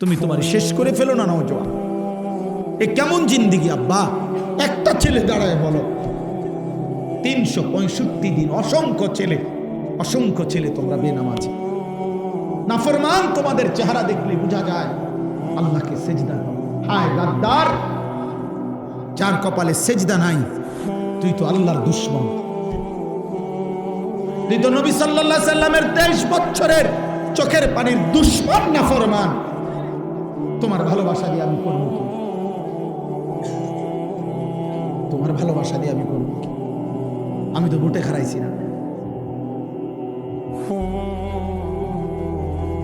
তুমি তোমার শেষ করে ফেলো না নওজোয়ান। এ কেমন জিন্দিগি আব্বা? একটা ছেলে দাঁড়ায় বলো, 365 দিন অসংখ্য ছেলে তোমরা বেনামাজি নাফরমান। তোমাদের চেহারা দেখলে বোঝা যায় আল্লাহকে সেজদা। হায় গাদ্দার, যার কপালে সেজদা নাই, তুই তো আল্লাহর দুশমন। তুই তো নবী সাল্লাল্লাহু আলাইহি সাল্লামের 23 বছরের চোখের পানির দুশমন নাফরমান। তোমার ভালোবাসা দিয়ে আমি করব কি? তোমার ভালোবাসা দিয়ে আমি করব কি? আমি তো ভোটে হারাইছি না।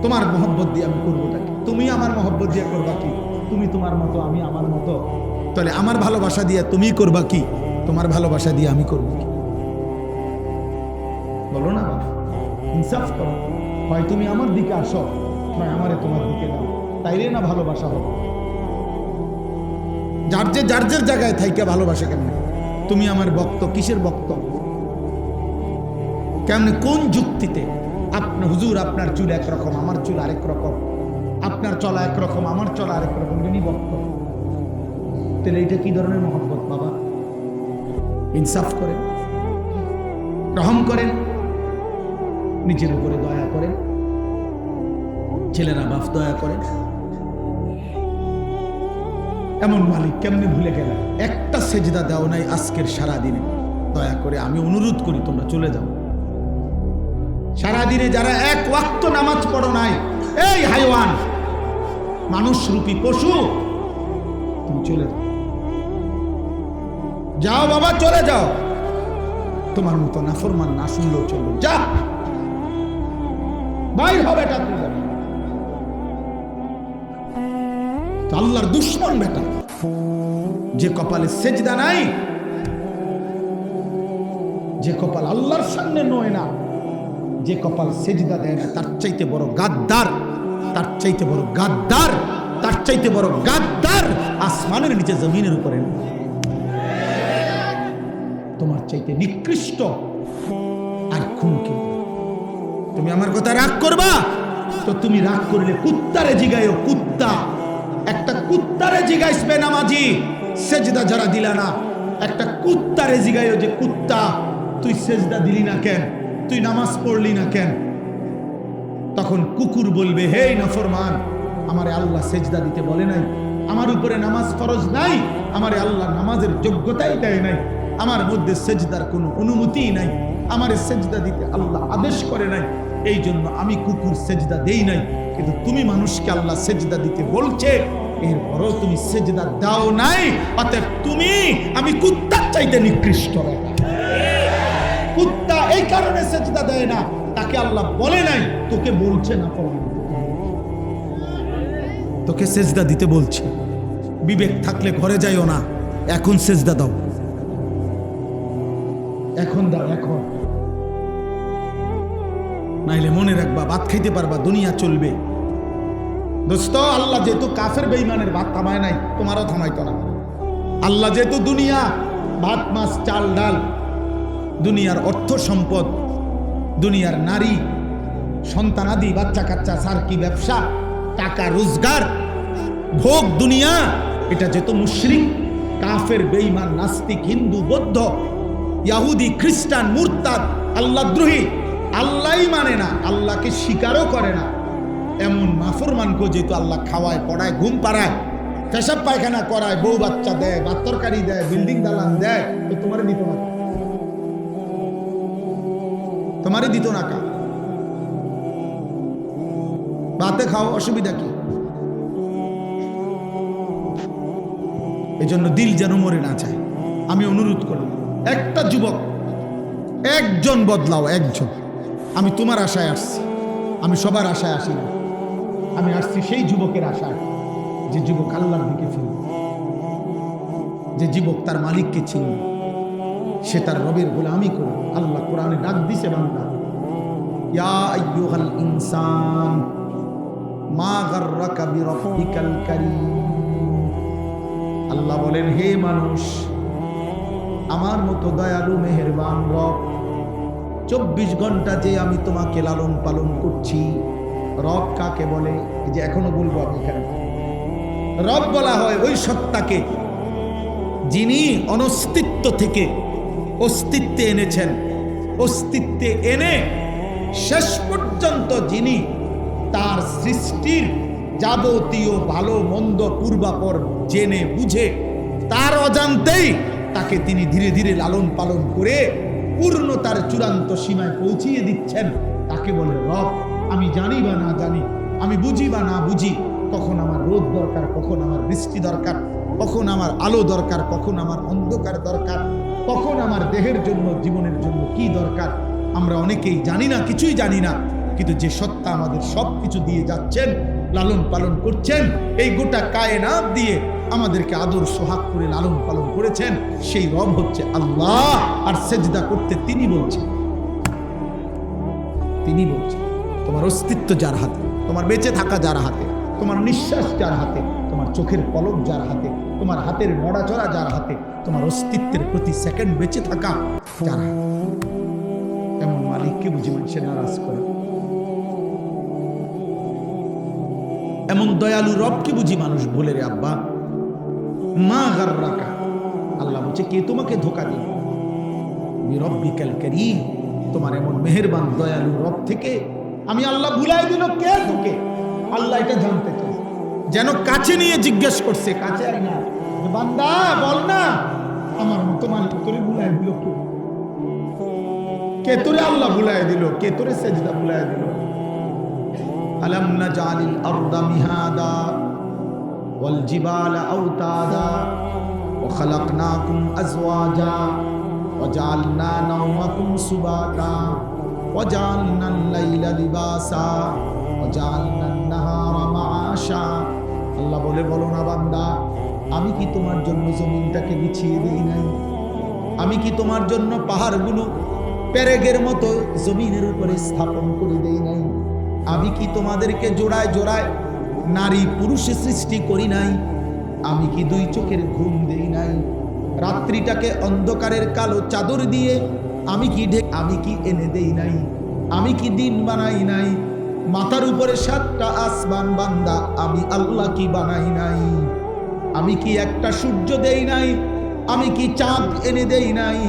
তোমার মহব্বত দিয়ে আমি করবোটা কি? তুমি আমার মহব্বত দিয়ে করবা কি? তুমি তোমার মতো, আমি আমার মতো। তাহলে আমার ভালোবাসা দিয়ে তুমি করবা কি? তোমার ভালোবাসা দিয়ে আমি করব কি? বলো না, ইনসাফ করো। হয় তুমি আমার দিকে আসো, নয় আমারে তোমার দিকে নাও, তাইলে না ভালোবাসা হবে। যার যে জায়গায় থাইকে ভালোবাসে কেমন? তুমি আমার ভক্ত, কিসের ভক্ত? কেমন, কোন যুক্তিতে? আপনার হুজুর, আপনার চুল একরকম, আমার চুল আরেক রকম, আপনার চলা একরকম, আমার চলা আরেক রকম, যিনি ভক্ত। তাহলে এইটা কি ধরনের মহব্বত বাবা? ইনসাফ করেন, রহম করেন, নিজের উপরে দয়া করেন। ছেলেরা বাপ দয়া করেন। এমন মালিক কেমনে ভুলে গেলাম? একটা সেজদা দাও নাই আজকের সারা দিনে। দয়া করে আমি অনুরোধ করি তোমরা চলে যাও। সারাদিনে যারা এক ওয়াক্ত নামাজ পড়ো নাই, এই হাইওয়ান, মানুষ রূপী পশু, তুমি চলে যাও। যাও বাবা, চলে যাও। তোমার মতো নাফরমান না শুনলেও চলবে। যা, বাইর হবে এটা। আল্লাহর দুশমন বেটা, যে কপালে সেজদা নাই, যে কপাল আল্লাহর সামনে নয় না, যে কপাল সেজদা দেয় না, তার চাইতে বড় গাদ্দার, তার চাইতে বড় গাদ্দার, তার চাইতে বড় গাদ্দার আসমানের নিচে জমিনের উপরে। তোমার চাইতে নিকৃষ্ট আর খুনকি। তুমি আমার কথা রাগ করবা তো তুমি রাগ করলে কুত্তারে জিগাইও। কুত্তা, একটা কুত্তারে জিগাইসবে নামাজি, সেজদা যারা দিলা না, একটা কুত্তারে জিগাইও যে কুত্তা তুই সেজদা দিলি না কেন, তুই নামাজ পড়লি না কেন? তখন কুকুর বলবে, হে নাফরমান, আমারে আল্লাহ সেজদা দিতে বলে নাই, আমার উপরে নামাজ ফরজ নাই, আমারে আল্লাহ নামাজের যোগ্যতাই দেয় নাই, আমার মধ্যে সেজদার কোনো অনুমতিই নাই, আমারে সেজদা দিতে আল্লাহ আদেশ করে নাই, এই জন্য আমি কুকুর সেজদা দেই নাই। কিন্তু তুমি মানুষকে আল্লাহ সেজদা দিতে বলছে, এরপরও তুমি সেজদা দাও নাই, অতএব তুমি আমি কুত্তার চাইতে নিকৃষ্ট। কুত্তা এই কারণে সেজদা দেয় না, তাকে আল্লাহ বলে নাই, তোকে বলছে না, তোকে সেজদা দিতে বলছে। বিবেক থাকলে ঘরে যাইও না, এখন সেজদা দাও, এখন দাও, এখন। নাইলে মনে রাখবা, ভাত খাইতে পারবা, দুনিয়া চলবে। দোস্ত, আল্লাহ যেহেতু কাফের বেঈমানের ভাত থামায় নাই, তোমারও থামাইতো না। আল্লাহ যেহেতু দুনিয়া, ভাত মাছ চাল ডাল, দুনিয়ার অর্থ সম্পদ, দুনিয়ার নারী সন্তানাদি, বাচ্চা কাচ্চা, সার্কি ব্যবসা, টাকা রোজগার, ভোগ দুনিয়া, এটা যেহেতু মুশরিক, কাফের, বেঈমান, নাস্তিক, হিন্দু, বৌদ্ধ, ইহুদি, খ্রিস্টান, মুরতাদ, আল্লাহদ্রোহী, আল্লাহই মানে না, আল্লাহকে স্বীকারও করে না, এমন নাফরমানকে যেহেতু আল্লাহ খাওয়ায়, পড়ায়, ঘুম পাড়ায়, পেশাব পায়খানা করায়, বউ বাচ্চা দেয়, ভাত তরকারি দেয়, বিল্ডিং দালান দেয়, তো তোমারে দিত না? তোমারে দিত না কা? ভাতে খাও, অসুবিধা কি? এই জন্য দিল যেন মরে না যায়। আমি অনুরোধ করি, একটা যুবক, একজন বদলাও, একজন। আমি তোমার আশায় আসছি, আমি সবার আশায় আসি না, আমি আসছি সেই যুবকের আশায়, যে যুবক আল্লাহর দিকে ফিরবে, যে যুবক তার মালিককে চিনবে, সে তার রবের গোলামি করবে। আল্লাহ কোরআনে ডাক দিছে, বান্দা, ইয়া আইয়ুহাল ইনসান মা গাররাকা বিরাব্বিকাল কারীম। আল্লাহ বলেন, হে মানুষ, আমার মতো দয়ালু মেহেরবান রব, 24 ঘন্টা যে আমি তোমাকে লালন পালন করছি, রব কাকে বলে, এই যে এখনো বলবো আমি এখানে, রব বলা হয় ওই সত্তাকে যিনি অনস্তিত্ব থেকে অস্তিত্বে এনেছেন, অস্তিত্বে এনে শেষ পর্যন্ত যিনি তার সৃষ্টির যাবতীয় ভালো মন্দ পূর্বাপর জেনে বুঝে তার অজান্তেই তাকে তিনি ধীরে ধীরে লালন পালন করে পূর্ণতার চূড়ান্ত সীমায় পৌঁছিয়ে দিচ্ছেন, তাকে বলে রব। আমি জানি বা না জানি, আমি বুঝি বা না বুঝি, কখন আমার রোদ দরকার, কখন আমার বৃষ্টি দরকার, কখন আমার আলো দরকার, কখন আমার অন্ধকার দরকার, কখন আমার দেহের জন্য জীবনের জন্য কি দরকার, আমরা অনেকেই জানি না, কিছুই জানি না। কিন্তু যে সত্তা আমাদের সব কিছু দিয়ে যাচ্ছেন, লালন পালন করছেন, এই গোটা কায়নাত দিয়ে আমাদেরকে আদর সোহাগ করে লালন পালন করেছেন, সেই রব হচ্ছে আল্লাহ। আর সেজদা করতে তিনি বলছেন, তিনি বলছেন তোমার অস্তিত্ব যার হাতে, তোমার বেঁচে থাকা যার হাতে, তোমার নিঃশ্বাস যার হাতে, তোমার চোখের পলক যার হাতে, তোমার হাতের নড়াচড়া যার হাতে, তোমার অস্তিত্বের প্রতি সেকেন্ড বেঁচে থাকা যার হাতে, এমন মালিককে বুঝি মানুষের নারাজ করে? এমন দয়ালু রবকে বুঝি মানুষ ভুলে রে আব্বা? মা গাররাকা, আল্লাহ বলছে কে তোমাকে ধোঁকা দিল? বিরব্বিকাল কারীম, তোমার এমন মেহেরবান দয়ালু রব থেকে আমি আল্লাহ ভুলাই দিল কে তোকে? আল্লাহ এটা জানতে চায়, যেন কাছে নিয়ে জিজ্ঞেস করছে, কাছে আই না, বান্দা বল না আমার মতো মালিক তোরে ভুলাই দিল কে? কে তোরে আল্লাহ ভুলাই দিল? কে তোরে সেজদা ভুলাই দিল? আলাম নাজালিল আরদা মিহাদা ওয়াল জিবালা আওতাদা ওয়া খালাকনাকুম আজওয়াজা ওয়া জাআলনা নাওমাকুম সুবাতা ওয়া জাআলনাল লাইলা লিবাসা ওয়া জাআলনান নাহারা মাআশা। আল্লাহ বলে, বলো না বান্দা, আমি কি তোমার জন্য জমিনটাকে বিছিয়ে দেই নাই? আমি কি তোমার জন্য পাহাড়গুলো পেরেকের মতো জমিনের উপরে স্থাপন করে দেই নাই? আমি কি তোমাদেরকে জোড়ায় জোড়ায় নারী পুরুষে সৃষ্টি করি নাই? আমি কি দুই চোখের ঘুম দেই নাই? রাত্রিটাকে অন্ধকারের কালো চাদর দিয়ে আমি কি এনে দেই নাই? আমি কি দিন বানাই নাই? মাথার উপরে 7টা আসমান বান্দা, আমি আল্লাহ কি বানাই নাই? আমি কি একটা সূর্য দেই নাই? আমি কি চাঁদ এনে দেই নাই?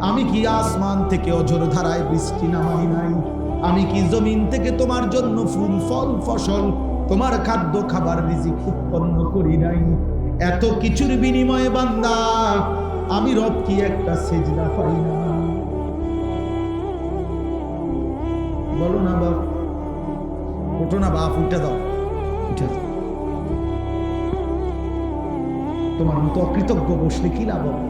আমি কি আসমান থেকে অঝোর ধারায় বৃষ্টি নামাই নাই? আমি কি জমিন থেকে তোমার জন্য ফুল ফল ফসল, তোমার খাদ্য খাবার রিজিক উৎপন্ন করি নাই? এত কিছুর বিনিময়ে বান্দা আমি রব কি একটা সেজদা পাই না? বলো না বাপ, ওঠো না বাপ, উঠে দাও, উঠে দাও। তোমার মতো অকৃতজ্ঞ বসলে কি লাভ হবে?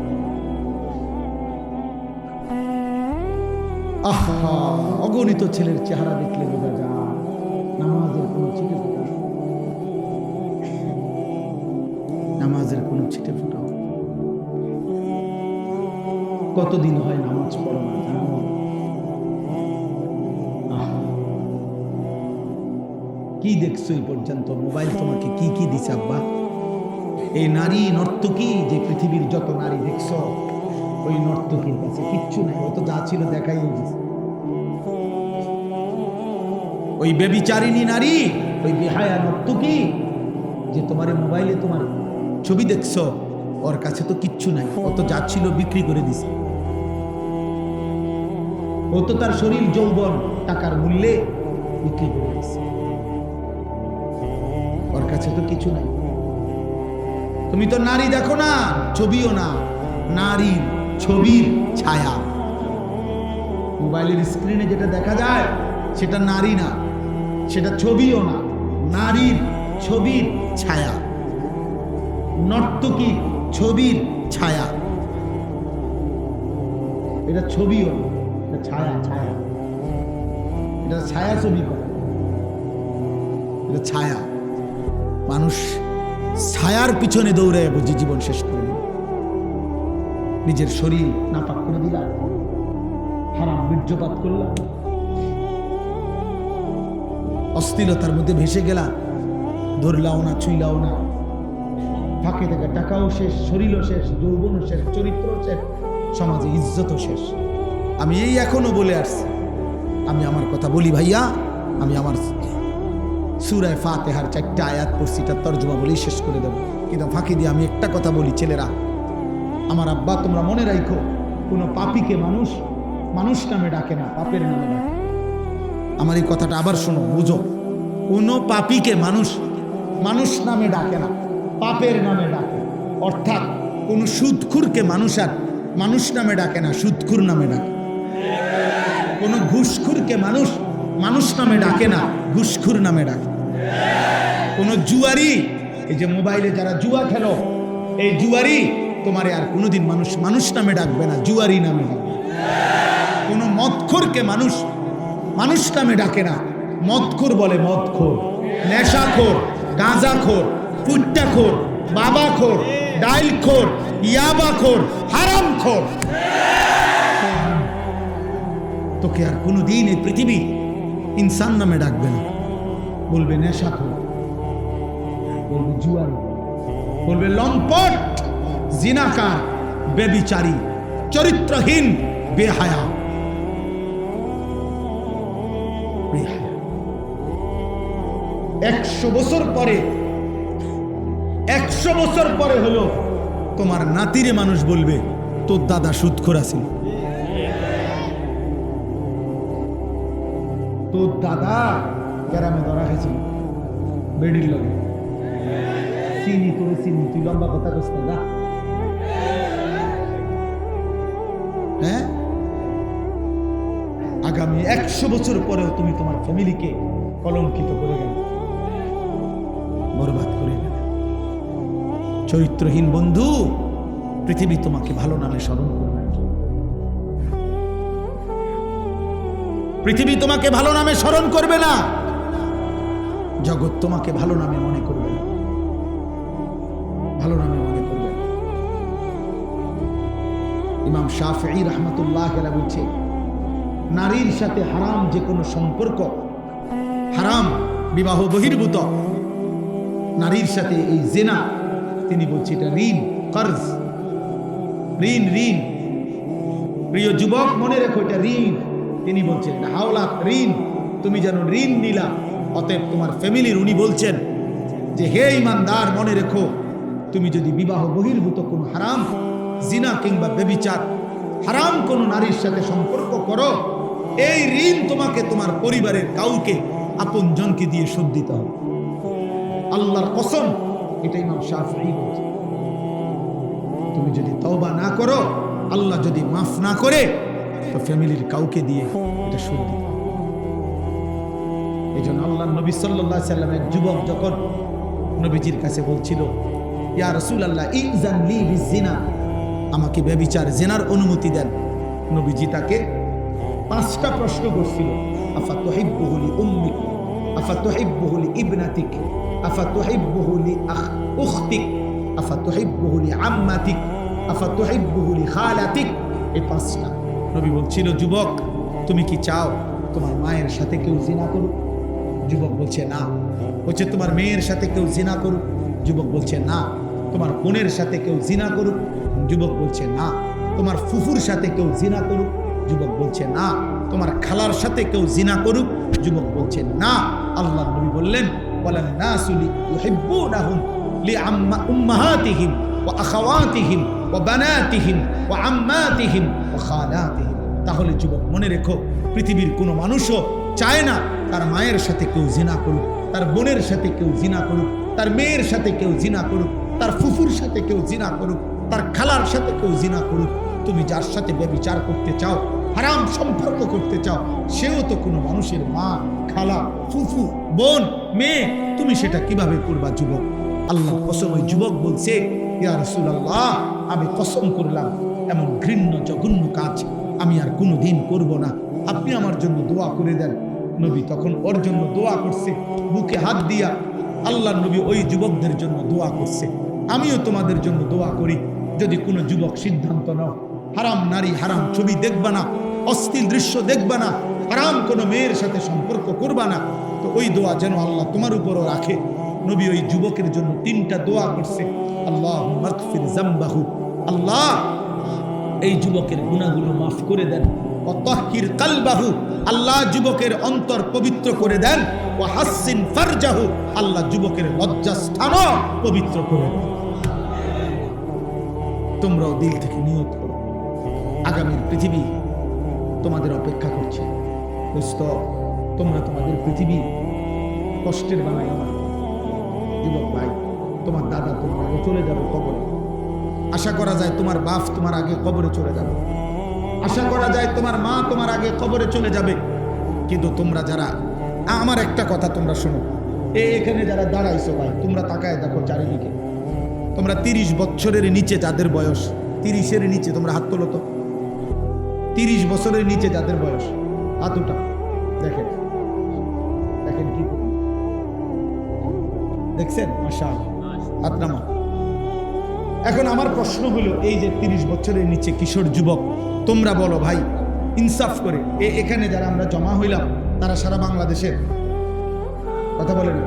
আহা, অগণিত ছেলের চেহারা দেখলে বোঝা যায় নামাজের কোনো ছিটে ফোটা, নামাজের কোনো ছিটে ফোটা। কতদিন হয় নামাজ পড়ো না জানো? কি দেখছো এই পর্যন্ত? মোবাইল তোমাকে কি কি দিছে আব্বা? এই নারী নর্তকী, যে পৃথিবীর যত নারী দেখছো, ওই নর্তকীর কাছে কিচ্ছু নাই, ও তো যা ছিল দেখাই দিছে। ওই বেবিচারিণী নারী, ওই বেহায়া নর্তকী যে তোমার মোবাইলে তোমার ছবি দেখছো, ওর কাছে তো কিচ্ছু নাই, ও তো যা ছিল বিক্রি করে দিছে। ও তো তার শরীর যৌবন টাকার মূল্যে বিক্রি করে দিছে, ওর কাছে তো কিছু নাই। তুমি তো নারী দেখো না, ছবিও না, নারীর ছবির ছায়া। মোবাইলের স্ক্রিনে যেটা দেখা যায় সেটা নারী না, সেটা ছবিও না, নারীর ছবির ছায়া, নর্তকী ছবির ছায়া। এটা ছবিও না, এটা ছায়া, ছায়া, এটা ছায়া ছবি করে, এটা ছায়া। মানুষ ছায়ার পিছনে দৌড়ায় বুঝি জীবন শেষ করে দিল, নিজের শরীর নাপাক করে দিলাম, হারাম বীর্যপাত করলাম, অস্থিরতার মধ্যে ভেসে গেলাম, ধরলাও না, ছুঁইলাও না, ফাঁকে থেকে টাকাও শেষ, শরীরও শেষ, যৌবনও শেষ, চরিত্র শেষ, সমাজে ইজ্জতও শেষ। আমি এই এখনো বলে আসছি, আমি আমার কথা বলি ভাইয়া, আমি আমার সূরা ফাতিহার 4টা আয়াত পড়ছি, তার তর্জমা বলেই শেষ করে দেব। কিন্তু ফাঁকি দিয়ে আমি একটা কথা বলি, ছেলেরা, আমার আব্বা, তোমরা মনে রাখো, কোনো পাপীকে মানুষ মানুষ নামে ডাকে না, পাপের নামে ডাকে। আমার এই কথাটা আবার শোনো, বুঝো। কোনো পাপীকে মানুষ মানুষ নামে ডাকে না, পাপের নামে ডাকে। অর্থাৎ কোন সুদখুরকে মানুষ আর মানুষ নামে ডাকে না, সুদখুর নামে ডাকে। কোন ঘুষখুরকে মানুষ মানুষ নামে ডাকে না, ঘুষখুর নামে ডাকে। কোন জুয়ারি, এই যে মোবাইলে যারা জুয়া খেলো, এই জুয়ারি তোমারে আর কোনোদিন মানুষ মানুষ নামে ডাকবে না, জুয়ারি নামে ডাকবে। কোন মদখোরকে মানুষ মানুষ নামে ডাকে না, মদখোর বলে মদখোর, নেশাখোর, গাঁজাখোর, ফুট্টাখোর, বাবাখোর, ডাইলখোর, ইয়াবাখোর, হারামখোর। তোকে আর কোনোদিন এই পৃথিবী ইনসান নামে ডাকবে না, বলবে নেশাখোর, বলবে জুয়ারি, বলবে লম্পট, জিনাকার, বেবিচারী, চরিত্রহীন, বেহায়া। 100 বছর পরে, 100 বছর পরে হলো তোমার নাতিরে মানুষ বলবে তোর দাদা সুদখোর আছিল, তোর দাদা গ্রামে ধরা খেয়েছিল বেডির লগে, চিনি তোরে চিনি, তুই লম্বা কথা কস না। হ্যাঁ, আগামী 100 বছর পরেও তুমি তোমার ফ্যামিলিকে কলঙ্কিত করে গেলে, বরবাদ করে গেলে। চরিত্রহীন বন্ধু, পৃথিবী তোমাকে ভালো নামে স্মরণ করবে না। পৃথিবী তোমাকে ভালো নামে স্মরণ করবে না, জগৎ তোমাকে ভালো নামে মনে করবে না, ভালো নামে মনে করবে না। ইমাম শাফিঈ রাহমাতুল্লাহ আলাইহি বলছে, নারীর সাথে হারাম যে কোনো সম্পর্ক, হারাম বিবাহ বহির্ভূত নারীর সাথে এই জিনা, তিনি বলছে এটা ঋণ, কর্জ, ঋণ, ঋণ। প্রিয় যুবক, মনে রেখো এটা ঋণ। তিনি বলছেন এটা হাওলাত, ঋণ। তুমি যেন ঋণ নিলা, অতএব তোমার ফ্যামিলির উনি বলছেন যে হে ইমানদার, মনে রেখো, তুমি যদি বিবাহ বহির্ভূত কোনো হারাম, জিনা কিংবা ব্যভিচার, হারাম কোনো নারীর সাথে সম্পর্ক করো, এই ঋণ তোমাকে তোমার পরিবারের কাউকে আপনজনকে দিয়ে শোধ দিতে হবে। আল্লাহর কসম, এটা ইমাম শাফিঈ বলছে। তুমি যদি তওবা না করো, আল্লাহ যদি মাফ না করে, তো ফ্যামিলির কাউকে দিয়ে এটা শোধ দিতে হবে। এই জন্য আল্লাহ নবী সাল্লাল্লাহু আলাইহি সাল্লাম, এক যুবক যখন নবীজির কাছে বলছিল, ইয়া রাসূলুল্লাহ ইযান লি বিজিনা, আমাকে ব্যভিচার, জিনার অনুমতি দেন। নবীজি তাকে 5টা প্রশ্ন করছিল। আফাতুহিব্বুহু লি উম্মিক, আফাতুহিব্বুহু লি ইবনাতিক, আফাতুহিব্বুহু লি উখতিক, আফাতুহিব্বুহু লি আম্মাতিক, আফাতুহিব্বুহু লি খালাতিক। এই 5টা। নবী বলছিল, যুবক তুমি কি চাও তোমার মায়ের সাথে কেউ জিনা করুক? যুবক বলছে না। বলছে তোমার মেয়ের সাথে কেউ জিনা করুক? যুবক বলছে না। তোমার বোনের সাথে কেউ জিনা করুক? যুবক বলছে না। তোমার ফুফুর সাথে কেউ জিনা করুক? যুবক বলছে না। তোমার খালার সাথে কেউ জিনা করুক? যুবক বলছে না। আল্লাহ নবী বললেন, ওয়ালান নাসু ইউহিব্বুনাহুম লিউম্মাহাতিহিম ওয়া আখাওয়াতিহিম ওয়া বানাতিহিম ওয়া আম্মাতিহিম ওয়া খালাতিহিম। তাহলে যুবক মনে রেখো, পৃথিবীর কোনো মানুষও চায় না তার মায়ের সাথে কেউ জিনা করুক, তার বোনের সাথে কেউ জিনা করুক, তার মেয়ের সাথে কেউ জিনা করুক, তার ফুফুর সাথে কেউ জিনা করুক, তার খালার সাথে কেউ জিনা করুক। তুমি যার সাথে ব্যভিচার করতে চাও, হারাম সম্পর্ক করতে চাও, সেও তো কোনো মানুষের মা, খালা, ফুফু, বোন, মেয়ে। তুমি সেটা কিভাবে করবা যুবক? আল্লাহ কসম, ওই যুবক বলছে, ইয়া রাসূলুল্লাহ, আমি কসম করলাম এমন ঘৃণ্য জঘন্য কাজ আমি আর কোনোদিন করব না, আপনি আমার জন্য দোয়া করে দেন। নবী তখন ওর জন্য দোয়া করছে, বুকে হাত দিয়া আল্লাহ নবী ওই যুবকদের জন্য দোয়া করছে। আমিও তোমাদের জন্য দোয়া করি, যদি কোনো যুবক সিদ্ধান্ত নাও হারাম নারী, হারাম ছবি দেখবা না, অশ্লীল দৃশ্য দেখবা না, হারাম কোনো মেয়ের সাথে সম্পর্ক করবা না, তো ওই দোয়া যেন আল্লাহ তোমার উপরও রাখে। নবী ওই যুবকের জন্য 3টা দোয়া করছে। আল্লাহুম্মা মাগফির যামবাহু, আল্লাহ এই যুবকের গুনাহগুলো মাফ করে দেন। ওয়া তাহহির কালবাহু, আল্লাহ যুবকের অন্তর পবিত্র করে দেন। ওয়া হাসসিন ফারজাহু, আল্লাহ যুবকের লজ্জাস্থানও পবিত্র করে দেন। তোমরাও দিল থেকে নিয়ত করো, আগামীর পৃথিবী তোমাদের অপেক্ষা করছে। দোস্ত, তোমরা তোমাদের পৃথিবী কষ্টের বানাইও না। যুবক ভাই, তোমার দাদা তোমার আগে চলে যাবে কবরে। আশা করা যায় তোমার বাপ তোমার আগে কবরে চলে যাবে। আশা করা যায় তোমার মা তোমার আগে কবরে চলে যাবে। কিন্তু তোমরা যারা, আমার একটা কথা তোমরা শোনো, এখানে যারা দাঁড়াইছো ভাই, তোমরা তাকায় দেখো চারিদিকে। তোমরা 30 বছরের নিচে যাদের বয়স, 30-এর নিচে, তোমরা হাত তোলো তো। 30 বছরের নিচে যাদের বয়স, হাতটা দেখেন, দেখেন কি দেখছেন? মাশাআল্লাহ, হাত নামা। এখন আমার প্রশ্ন হলো, এই যে 30 বছরের নিচে কিশোর যুবক, তোমরা বলো ভাই ইনসাফ করে, এখানে যারা আমরা জমা হইলাম তারা সারা বাংলাদেশের কথা বলে না?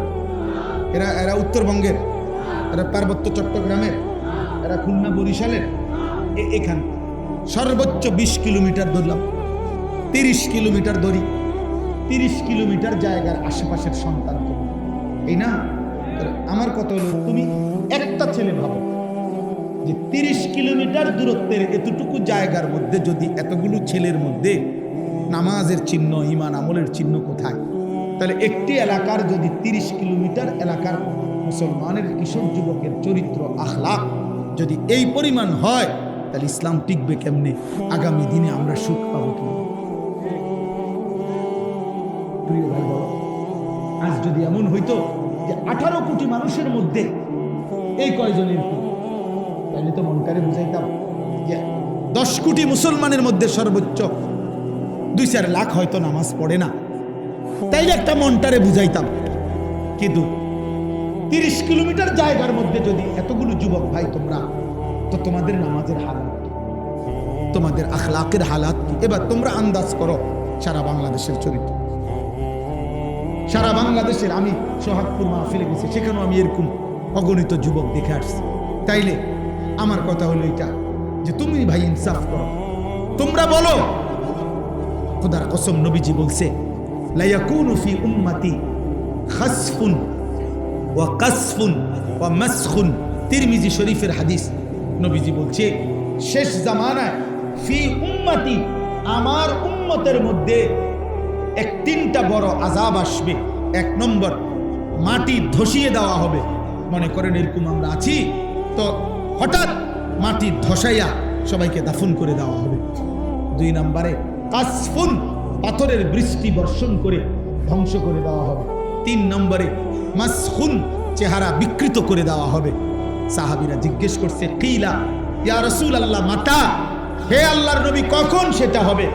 এরা উত্তরবঙ্গের, এরা পার্বত্য চট্টগ্রামের, এরা খুলনা বরিশালের। এখান সর্বোচ্চ 20 কিলোমিটার ধরলাম, 30 কিলোমিটার ধরি, 30 কিলোমিটার জায়গার আশেপাশের সন্তান তো, এই না? আমার কথা হলো, তুমি একটা ছেলে ভাবো যে 30 কিলোমিটার দূরত্বের এতটুকু জায়গার মধ্যে যদি এতগুলো ছেলের মধ্যে নামাজের চিহ্ন, ঈমান আমলের চিহ্ন কোথায়? তাহলে একটি এলাকার যদি 30 কিলোমিটার এলাকার মুসলমানের কিশোর যুবকের চরিত্র, আখলাক যদি এই পরিমাণ হয়, তাহলে ইসলাম টিকবে কেমনে? আগামী দিনে আমরা সুখ পাবো কি? প্রিয় ভাই বলো, আজ যদি এমন হইতো যে 18 কোটি মানুষের মধ্যে এই কয়জনের কি, তাহলে তো মনটারে বুঝাইতাম যে 10 কোটি মুসলমানের মধ্যে সর্বোচ্চ 2-4 লাখ হয়তো নামাজ পড়ে না, তাইলে একটা মনটারে বুঝাইতাম। কিন্তু 30 কিলোমিটার জায়গার মধ্যে যদি এতগুলো যুবক ভাই তোমরা, তো তোমাদের নামাজের হালাত কি, তোমাদের আখলাকের হালাত কি? এবার তোমরা আন্দাজ করো সারা বাংলাদেশের চরিত্র। সারা বাংলাদেশের, আমি সোহাগপুর মাহফিলে গেছি, সেখানেও আমি এরকম অগণিত যুবক দেখে আসছি। তাইলে আমার কথা হলো এটা যে তুমি ভাই ইনসাফ করো, তোমরা বলো। খোদার কসম, নবীজি বলছে, লা ইয়াকুনু ফি উম্মতি খাসফুন ওয়া কাসফুন ওয়া মাসখুন। তিরমিজি শরীফের হাদিস। নবীজি বলছে, শেষ জামানায় ফি উম্মতি, আমার উম্মতের মধ্যে 3টা বড় আযাব আসবে। 1 নম্বর, মাটি ধসিয়ে দেওয়া হবে। মনে করেন এরকম আমরা আছি, তো হঠাৎ মাটি ধসাইয়া সবাইকে দাফন করে দেওয়া হবে। 2 নম্বরে কাসফুন, পাথরের বৃষ্টি বর্ষণ করে ধ্বংস করে দেওয়া হবে। 3 নম্বরে মাসখুন, চেহারা বিকৃত করে দেওয়া হবে। সাহাবীরা জিজ্ঞেস করছে, কিলা ইয়া রাসূলুল্লাহ মাতা, হে আল্লাহর নবী কখন সেটা হবে?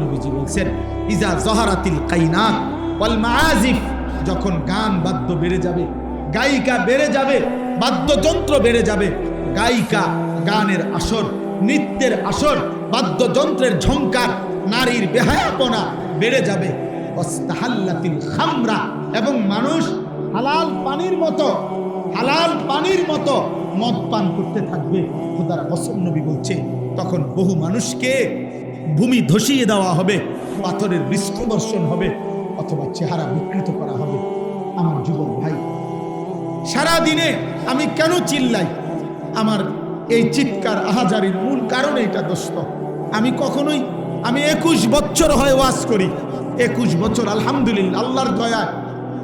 নবীজি বলছেন, ইজা যহারাতিল কাইনাত ওয়াল মাআজিফ, যখন গান বাদ্য বেড়ে যাবে, গায়িকা বেড়ে যাবে, বাদ্যযন্ত্র বেড়ে যাবে, গায়িকা, গানের আসর, নৃত্যের আসর, বাদ্যযন্ত্রের ঝংকার, নারীর বেহায়াপনা বেড়ে যাবে। ওয়াস্তাহাল্লাতিল খামরা, এবং মানুষ হালাল পানির মতো মদ পান করতে থাকবে। খোদার কসম, নবী বলছে, তখন বহু মানুষকে ভূমি ধসিয়ে দেওয়া হবে, পাথরের বৃষ্টি বর্ষণ হবে, অথবা চেহারা বিকৃত করা হবে। আমার যুবক ভাই, সারা দিনে আমি কেন চিল্লাই? আমার এই চিৎকার আহাজারির মূল কারণ এটা দোস্ত। আমি 21 বছর হয় ওয়াজ করি, 21 বছর আলহামদুলিল্লাহ, আল্লাহর দয়া।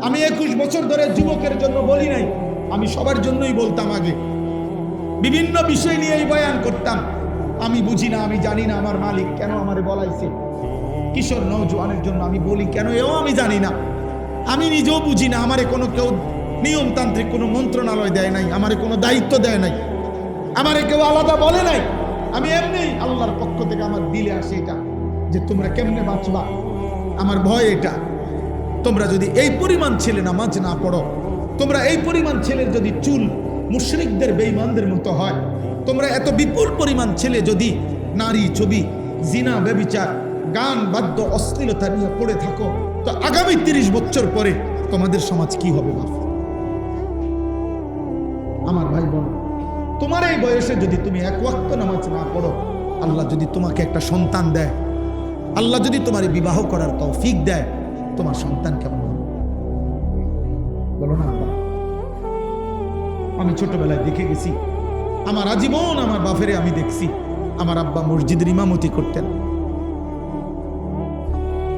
আমি 21 বছর ধরে যুবকের জন্য বলি নাই, আমি সবার জন্যই বলতাম। আগে বিভিন্ন বিষয় নিয়ে এই বয়ান করতাম। আমি বুঝি না, আমি জানি না আমার মালিক কেন আমারে বলাইছে। কিশোর নওজোয়ানের জন্য আমি বলি কেন, এও আমি জানি না। আমি নিজেও বুঝি না, আমারে কোনো কেউ নিয়মতান্ত্রিক কোনো মন্ত্রণালয় দেয় নাই, আমারে কোনো দায়িত্ব দেয় নাই, আমারে কেউ আলাদা বলে নাই। আমি এমনি আল্লাহর পক্ষ থেকে আমার দিলে আসে এটা যে তোমরা কেমনে বাঁচবা। আমার ভয় এটা, তোমরা যদি এই পরিমাণ ছেলে নামাজ না পড়ো, তোমরা এই পরিমাণ ছেলের যদি চুল মুশরিকদের বেঈমানদের মতো হয়, তোমরা এত বিপুল পরিমাণ ছেলে যদি নারী, ছবি, জিনা, ব্যভিচার, গান, বাদ্য, অশ্লীলতা নিয়ে পড়ে থাকো, তো আগামী 30 বছর পরে তোমাদের সমাজ কি হবে? বাপ, আমার ভাই বোন, তোমার এই বয়সে যদি তুমি 1 ওয়াক্ত নামাজ না পড়ো, আল্লাহ যদি তোমাকে একটা সন্তান দেয়, আল্লাহ যদি তোমার বিবাহ করার তৌফিক দেয়, তোমার সন্তান কেমন হবে? বলো না আব্বা। আমি ছোটবেলায় দেখে গেছি, আমার আজীবন আমার বাপেরে আমি দেখছি, আমার আব্বা মসজিদের ইমামতি করতেন,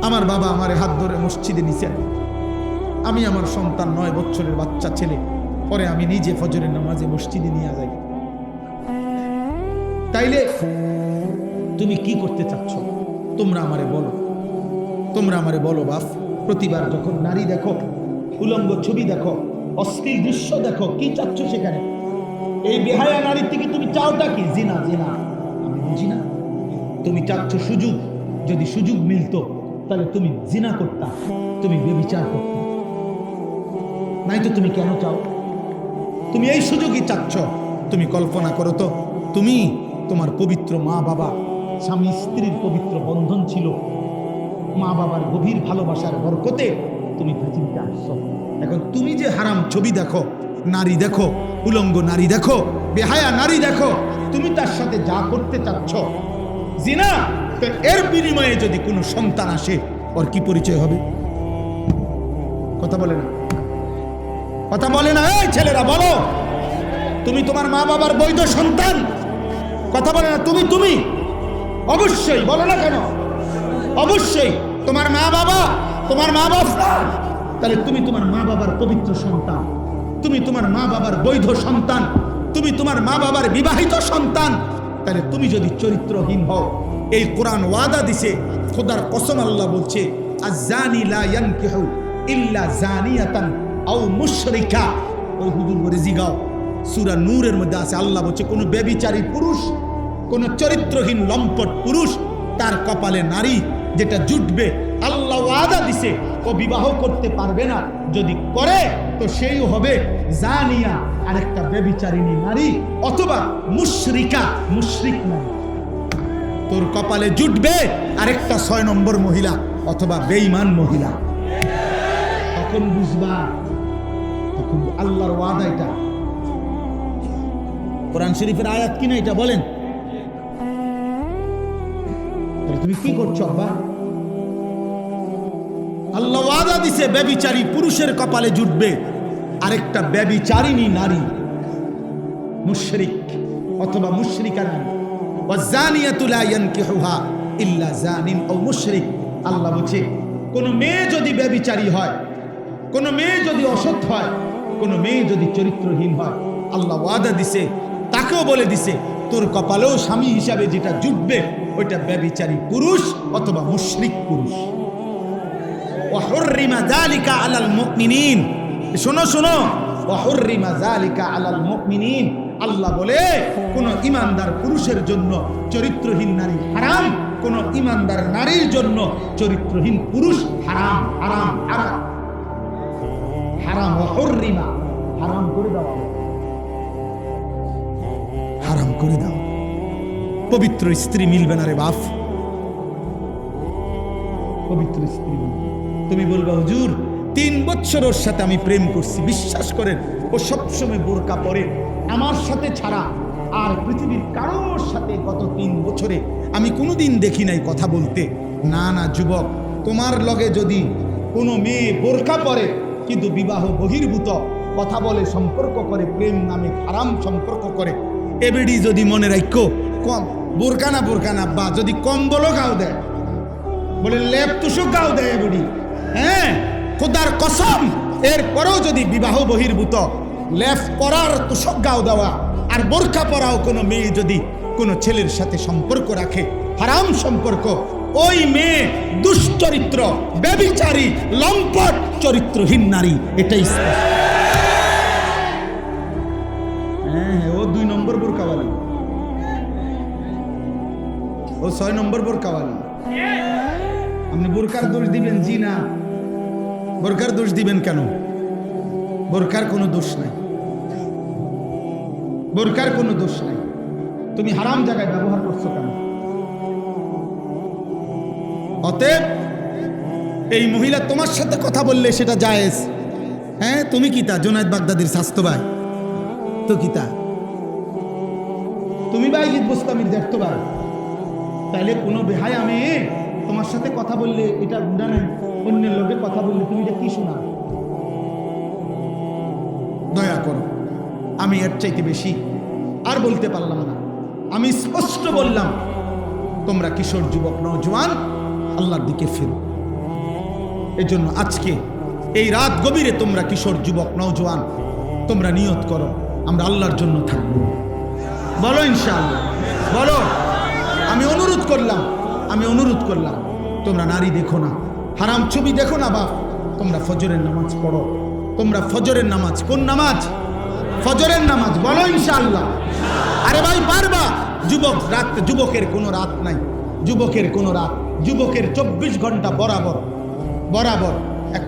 আমার বাবা আমারে হাত ধরে মসজিদে নিছেন। আমি আমার সন্তান 9 বছরের বাচ্চা ছেলে, পরে আমি নিজে ফজরের নামাজে মসজিদে নিয়ে যাই। তাইলে তুমি কি করতে চাচ্ছ? তোমরা আমারে বলো, তোমরা আমারে বলো বাপ। প্রতিবার যখন নারী দেখো, উলঙ্গ ছবি দেখো, অশ্লীল দৃশ্য দেখো, কি চাচ্ছ সেখানে? এই বেহায়া নারীর থেকে তুমি চাওটা কি? জিনা। জিনা আমি বুঝি না। তুমি চাচ্ছ সুযোগ, যদি সুযোগ মিলতো তাহলে তুমি জিনা করতা, তুমি ব্যভিচার করতা। নাই তো তুমি কেন চাও? তুমি এই সুযোগই চাচ্ছ। তুমি কল্পনা করো তো, তুমি তোমার পবিত্র মা বাবা, স্বামী স্ত্রীর পবিত্র বন্ধন ছিল, মা বাবার গভীর ভালোবাসার বরকতে তুমি পৃথিবীতে আসছো। এখন তুমি যে হারাম ছবি দেখো, নারী দেখো, উলঙ্গ নারী দেখো, বেহায়া নারী দেখো, তুমি তার সাথে যা করতে চাচ্ছ জিনা, তো এর বিনিময়ে যদি কোনো সন্তান আসে, ওর কি পরিচয় হবে? কথা বলে না, কথা বলে না। এই ছেলেরা বলো, তুমি তোমার মা বাবার বৈধ সন্তান? কথা বলে না। তুমি অবশ্যই বলো না কেন? অবশ্যই তোমার মা বাবা, তোমার মা বাবা, তাহলে তুমি তোমার মা বাবার পবিত্র সন্তান, তুমি তোমার মা বাবার বৈধ সন্তান, তুমি তোমার মা বাবার বিবাহিত সন্তান। তাহলে তুমি যদি চরিত্রহীন হও, এই কোরআন ওয়াদা দিছে, খোদার কসম আল্লাহ বলছে, আয-জানি লা ইয়ানকিহু ইল্লা জানিয়াতান আও মুশরিকা। ওই হুজুর বলে জিগাও, সূরা নূরের মধ্যে আছে, আল্লাহ বলছে কোন ব্যভিচারী পুরুষ, কোন চরিত্রহীন লম্পট পুরুষ, তার কপালে নারী যেটা জুটবে, আল্লাহ ওয়াদা দিছে ও বিবাহ করতে পারবে না। যদি করে তো সেই হবে জানিয়া, আরেকটা ব্যভিচারিণী নারী, অথবা মুশরিকা, মুশরিক নারী। তোর কপালে জুটবে আরেকটা 6 নম্বর মহিলা, অথবা বেঈমান মহিলা। তখন বুঝবা, তখন আল্লাহর ওয়াদা। এটা কোরআন শরীফের আয়াত কিনা এটা বলেন? তুমি কি করছো আব্বা? আল্লাহ ওয়াদা দিছে ব্যভিচারী পুরুষের কপালে জুটবে আরেকটা ব্যভিচারিণী নারী, মুশরিক অথবা মুশরিকা নারী। ওয়াজানিয়াতু লা ইয়ানকিহুহা ইল্লা জানিন আও মুশরিক। আল্লাহ বলছে কোন মেয়ে যদি ব্যভিচারী হয়, কোন মেয়ে যদি অসৎ হয়, কোন মেয়ে যদি চরিত্রহীন হয়, আল্লাহ ওয়াদা দিছে, তাকেও বলে দিছে তোর কপালেও স্বামী হিসাবে যেটা জুটবে ওইটা ব্যভিচারী পুরুষ অথবা মুশরিক পুরুষ। ওয়া হুররিমা যালিকা আলাল মুমিনিন। শোনো শোনো, ওয়া হুররিমা যালিকা আলাল মুমিনিন। আল্লাহ বলে কোন ইমানদার পুরুষের জন্য চরিত্রহীন নারী হারাম, কোন ইমানদার নারীর জন্য চরিত্রহীন পুরুষ হারাম। হারাম হারাম হারাম। ওয়া হুররিমা, হারাম করে দাও, হারাম করে দাও। পবিত্র স্ত্রী মিলবে না রে বাপ, পবিত্র স্ত্রী। তুমি বলবা হুজুর 3 বছর ওর সাথে আমি প্রেম করছি, বিশ্বাস করেন ও সবসময় বোরকা পরে, আমার সাথে ছাড়া আর পৃথিবীর কারোর সাথে গত 3 বছরে আমি কোনোদিন দেখি নাই কথা বলতে। না না যুবক, তোমার লগে যদি কোনো মেয়ে বোরকা পরে কিন্তু বিবাহ বহির্ভূত কথা বলে, সম্পর্ক করে, প্রেম নামে হারাম সম্পর্ক করে, এবেডি যদি মনে রাখো কম বোরকা না বা যদি কম্বলও গাও দেয়, বলে লেপ তুষক গাও দেয় এবেডি, হ্যাঁ খোদার কসম, এরপরেও যদি বিবাহ বহির্ভূত লেপ পরার তুষক গাও দেওয়া আর বোরকা পরাও কোনো মেয়ে যদি কোনো ছেলের সাথে সম্পর্ক রাখে, হারাম সম্পর্ক, ওই মেয়ে দুশ্চরিত্র, ব্যভিচারী, লম্পট, চরিত্রহীন নারী। এটাই হ্যাঁ, ও 2 নম্বর বোরকাওয়ালি, ও 6 নম্বর বোরকাওয়ালি। আপনি বোরকার দোষ দিবেন? জি না, বোরকার দোষ দিবেন কেন? বোরকার কোনো দোষ নাই, বোরকার কোনো দোষ নাই। তুমি হারাম জায়গায় ব্যবহার করছো কেন? অতএব এই মহিলা তোমার সাথে কথা বললে সেটা জায়েজ। হ্যাঁ, তুমি কি তা জুনায়েদ বাগদাদির স্বাস্থ্য ভাই তো কি তা? তুমি বাইজিদ বোস্তামির দেখতো ভাই, তাইলে কোনো বেহায়া মেয়ে তোমার সাথে কথা বললে এটা গুণা নাই, অন্যের লোকে কথা বললে তুমি এটা কি শোনা? দয়া করো, আমি এর চাইতে বেশি আর বলতে পারলাম না। আমি স্পষ্ট বললাম, তোমরা কিশোর যুবক নওজোয়ান আল্লাহর দিকে ফিরো। এজন্য আজকে এই রাত গভীরে তোমরা কিশোর যুবক নওজোয়ান তোমরা নিয়ত করো, আমরা আল্লাহর জন্য থাকবো। বলো ইনশাআল্লাহ, বলো। আমি অনুরোধ করলাম, তোমরা নারী দেখো না, হারাম ছবি দেখো না বাপ, তোমরা ফজরের নামাজ পড়ো। তোমরা ফজরের নামাজ, কোন নামাজ? ফজরের নামাজ। বলো ইনশাআল্লাহ। আরে ভাই পারবা? যুবকের কোনো রাত নাই, যুবকের কোনো রাত, যুবকের 24 ঘন্টা বরাবর।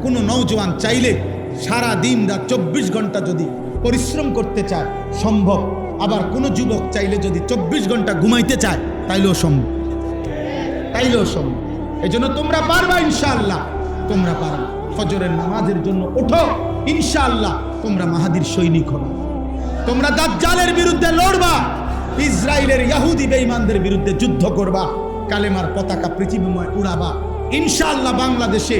কোনো নওজোয়ান চাইলে সারা দিন রাত 24 ঘন্টা যদি পরিশ্রম করতে চায় সম্ভব। আবার কোনো যুবক চাইলে যদি 24 ঘন্টা ঘুমাইতে চায় তাইলেও সম্ভব। এই জন্য তোমরা পারবা ইনশাআল্লাহ, তোমরা পারবা। ফজরের নামাজের জন্য ওঠো ইনশাআল্লাহ। তোমরা মাহাদির সৈনিক হবে, তোমরা দাজ্জালের বিরুদ্ধে লড়বা, ইসরায়েলের ইহুদি বেঈমানদের বিরুদ্ধে যুদ্ধ করবা, কালেমার পতাকা পৃথিবীময় উড়াবা ইনশাআল্লাহ। বাংলাদেশে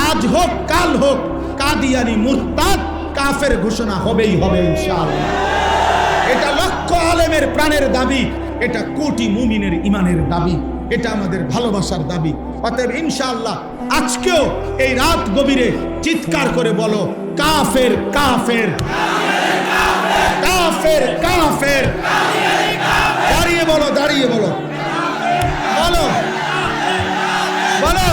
আজ হোক কাল হোক কাদিয়ানি মুরতাদ কাফের ঘোষণা হবেই হবে ইনশাআল্লাহ। এটা লক্ষ আলেমের প্রাণের দাবি, এটা কোটি মুমিনের ইমানের দাবি, এটা আমাদের ভালোবাসার দাবি। অতএব ইনশাআল্লাহ আজকেও এই রাত গভীরে চিৎকার করে বলো, কাফের কাফের কাফের কাফের। দাঁড়িয়ে বলো, দাঁড়িয়ে বলো, বলো বলো।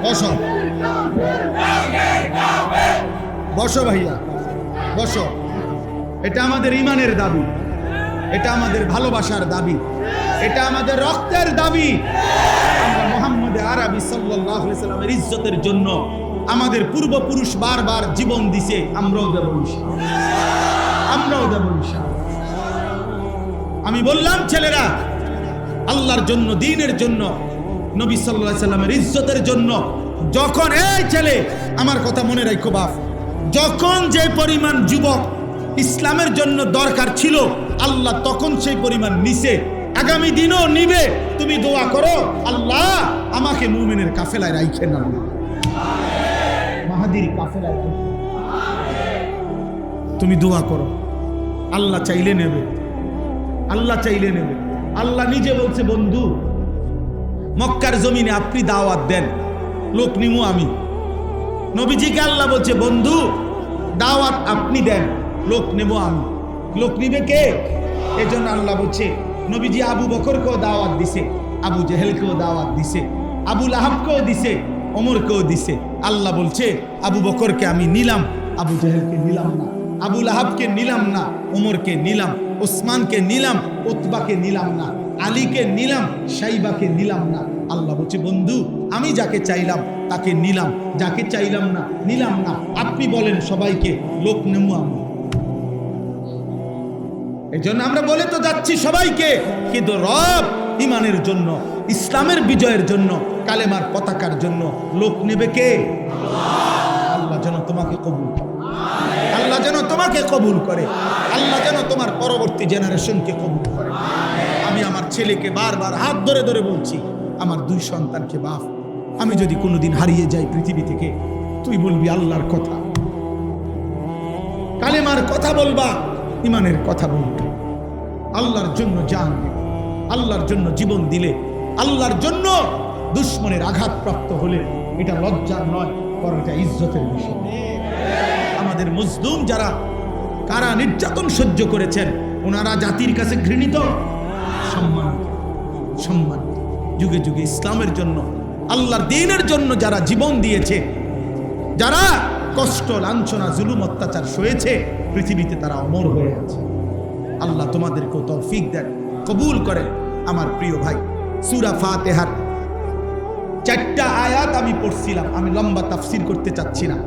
বসো বসো ভাইয়া, বসো। এটা আমাদের ইমানের দাবি, এটা আমাদের ভালোবাসার দাবি, এটা আমাদের রক্তের দাবি। আমরা মুহাম্মদ আরবি সাল্লাল্লাহু আলাইহি সাল্লামের ইজ্জতের জন্য আমাদের পূর্বপুরুষ বারবার জীবন দিছে, আমরাও দেব ইনশাআল্লাহ, আমরাও দেব ইনশাআল্লাহ। আমি বললাম ছেলেরা, আল্লাহর জন্য, দ্বীনের জন্য, নবী সাল্লাল্লাহু আলাইহি সাল্লামের ইজ্জতের জন্য যখন, এই ছেলে আমার কথা মনে রাখো বাপ, যখন যে পরিমাণ যুবক ইসলামের জন্য দরকার ছিল আল্লাহ তখন সেই পরিমাণ নিছে, আগামী দিনও নিবে। তুমি দোয়া করো, আল্লাহ আমাকে মুমিনের কাফেলায় রাখেন না, মাহাদির কাফেলায় রাখেন। তুমি দোয়া করো, আল্লাহ চাইলে নেবে, আল্লাহ চাইলে নেবে। আল্লাহ নিজে বলছে, বন্ধু মক্কার জমিনে আপনি দাওয়াত দেন, লোক নিমু আমি। নবীজিকে আল্লাহ বলছে, বন্ধু দাওয়াত আপনি দেন, লোক নেব আমি। লোক নিবে কে? এজন্য আল্লাহ বলছে, নবীজি আবু বকরকেও দাওয়াত দিছে, আবু জেহেলকেও দাওয়াত দিছে, আবু লাহাবকেও দিছে, ওমরকেও দিছে। আল্লাহ বলছে, আবু বকরকে আমি নিলাম, আবু জেহেলকে নিলাম না, আবু লাহাবকে নিলাম না, ওমরকে নিলাম, ওসমানকে নিলাম, উতবাকে নিলাম না, আলীকে নিলাম, শাইবাকে নিলাম না। আল্লাহ বলছে, বন্ধু আমি যাকে চাইলাম তাকে নিলাম, যাকে চাইলাম না নিলাম না। আপনি বলেন সবাইকে লোক নেমু আমি। এই জন্য আমরা বলে তো যাচ্ছি সবাইকে, কিন্তু রব ইমানের জন্য, ইসলামের বিজয়ের জন্য, কালেমার পতাকার জন্য লোক নেবে কে? আল্লাহ যেন তোমাকে কবুল করে, আল্লাহ যেন তোমাকে কবুল করে, আল্লাহ যেন তোমার পরবর্তী জেনারেশনকে কবুল করে। আমি আমার ছেলেকে বারবার হাত ধরে ধরে বলছি, আমার 2 সন্তানকে, বাপ আমি যদি কোনোদিন হারিয়ে যাই পৃথিবী থেকে, তুই বলবি আল্লাহর কথা, কালেমার কথা বলবা, ইমানের কথা বলবে। আল্লাহর জন্য জান, আল্লাহর জন্য জীবন দিলে, আল্লাহর জন্য দুশ্মনের আঘাতপ্রাপ্ত হলে এটা লজ্জার নয়, বরং এটা ইজ্জতের বিষয়। আমাদের মজলুম যারা কারা নির্যাতন সহ্য করেছেন, ওনারা জাতির কাছে ঘৃণিত, সম্মান সম্মান। যুগে যুগে ইসলামের জন্য, আল্লাহর দ্বীনের জন্য যারা জীবন দিয়েছে, যারা কষ্ট লাঞ্ছনা জুলুম অত্যাচার সয়েছে, পৃথিবীতে তারা অমর হয়ে আছে। আল্লাহ তোমাদেরকে তৌফিক দেন, কবুল করেন। আমার প্রিয় ভাই, সূরা ফাতিহার 4টা আয়াত আমি পড়ছিলাম, আমি লম্বা তাফসির করতে চাচ্ছি না,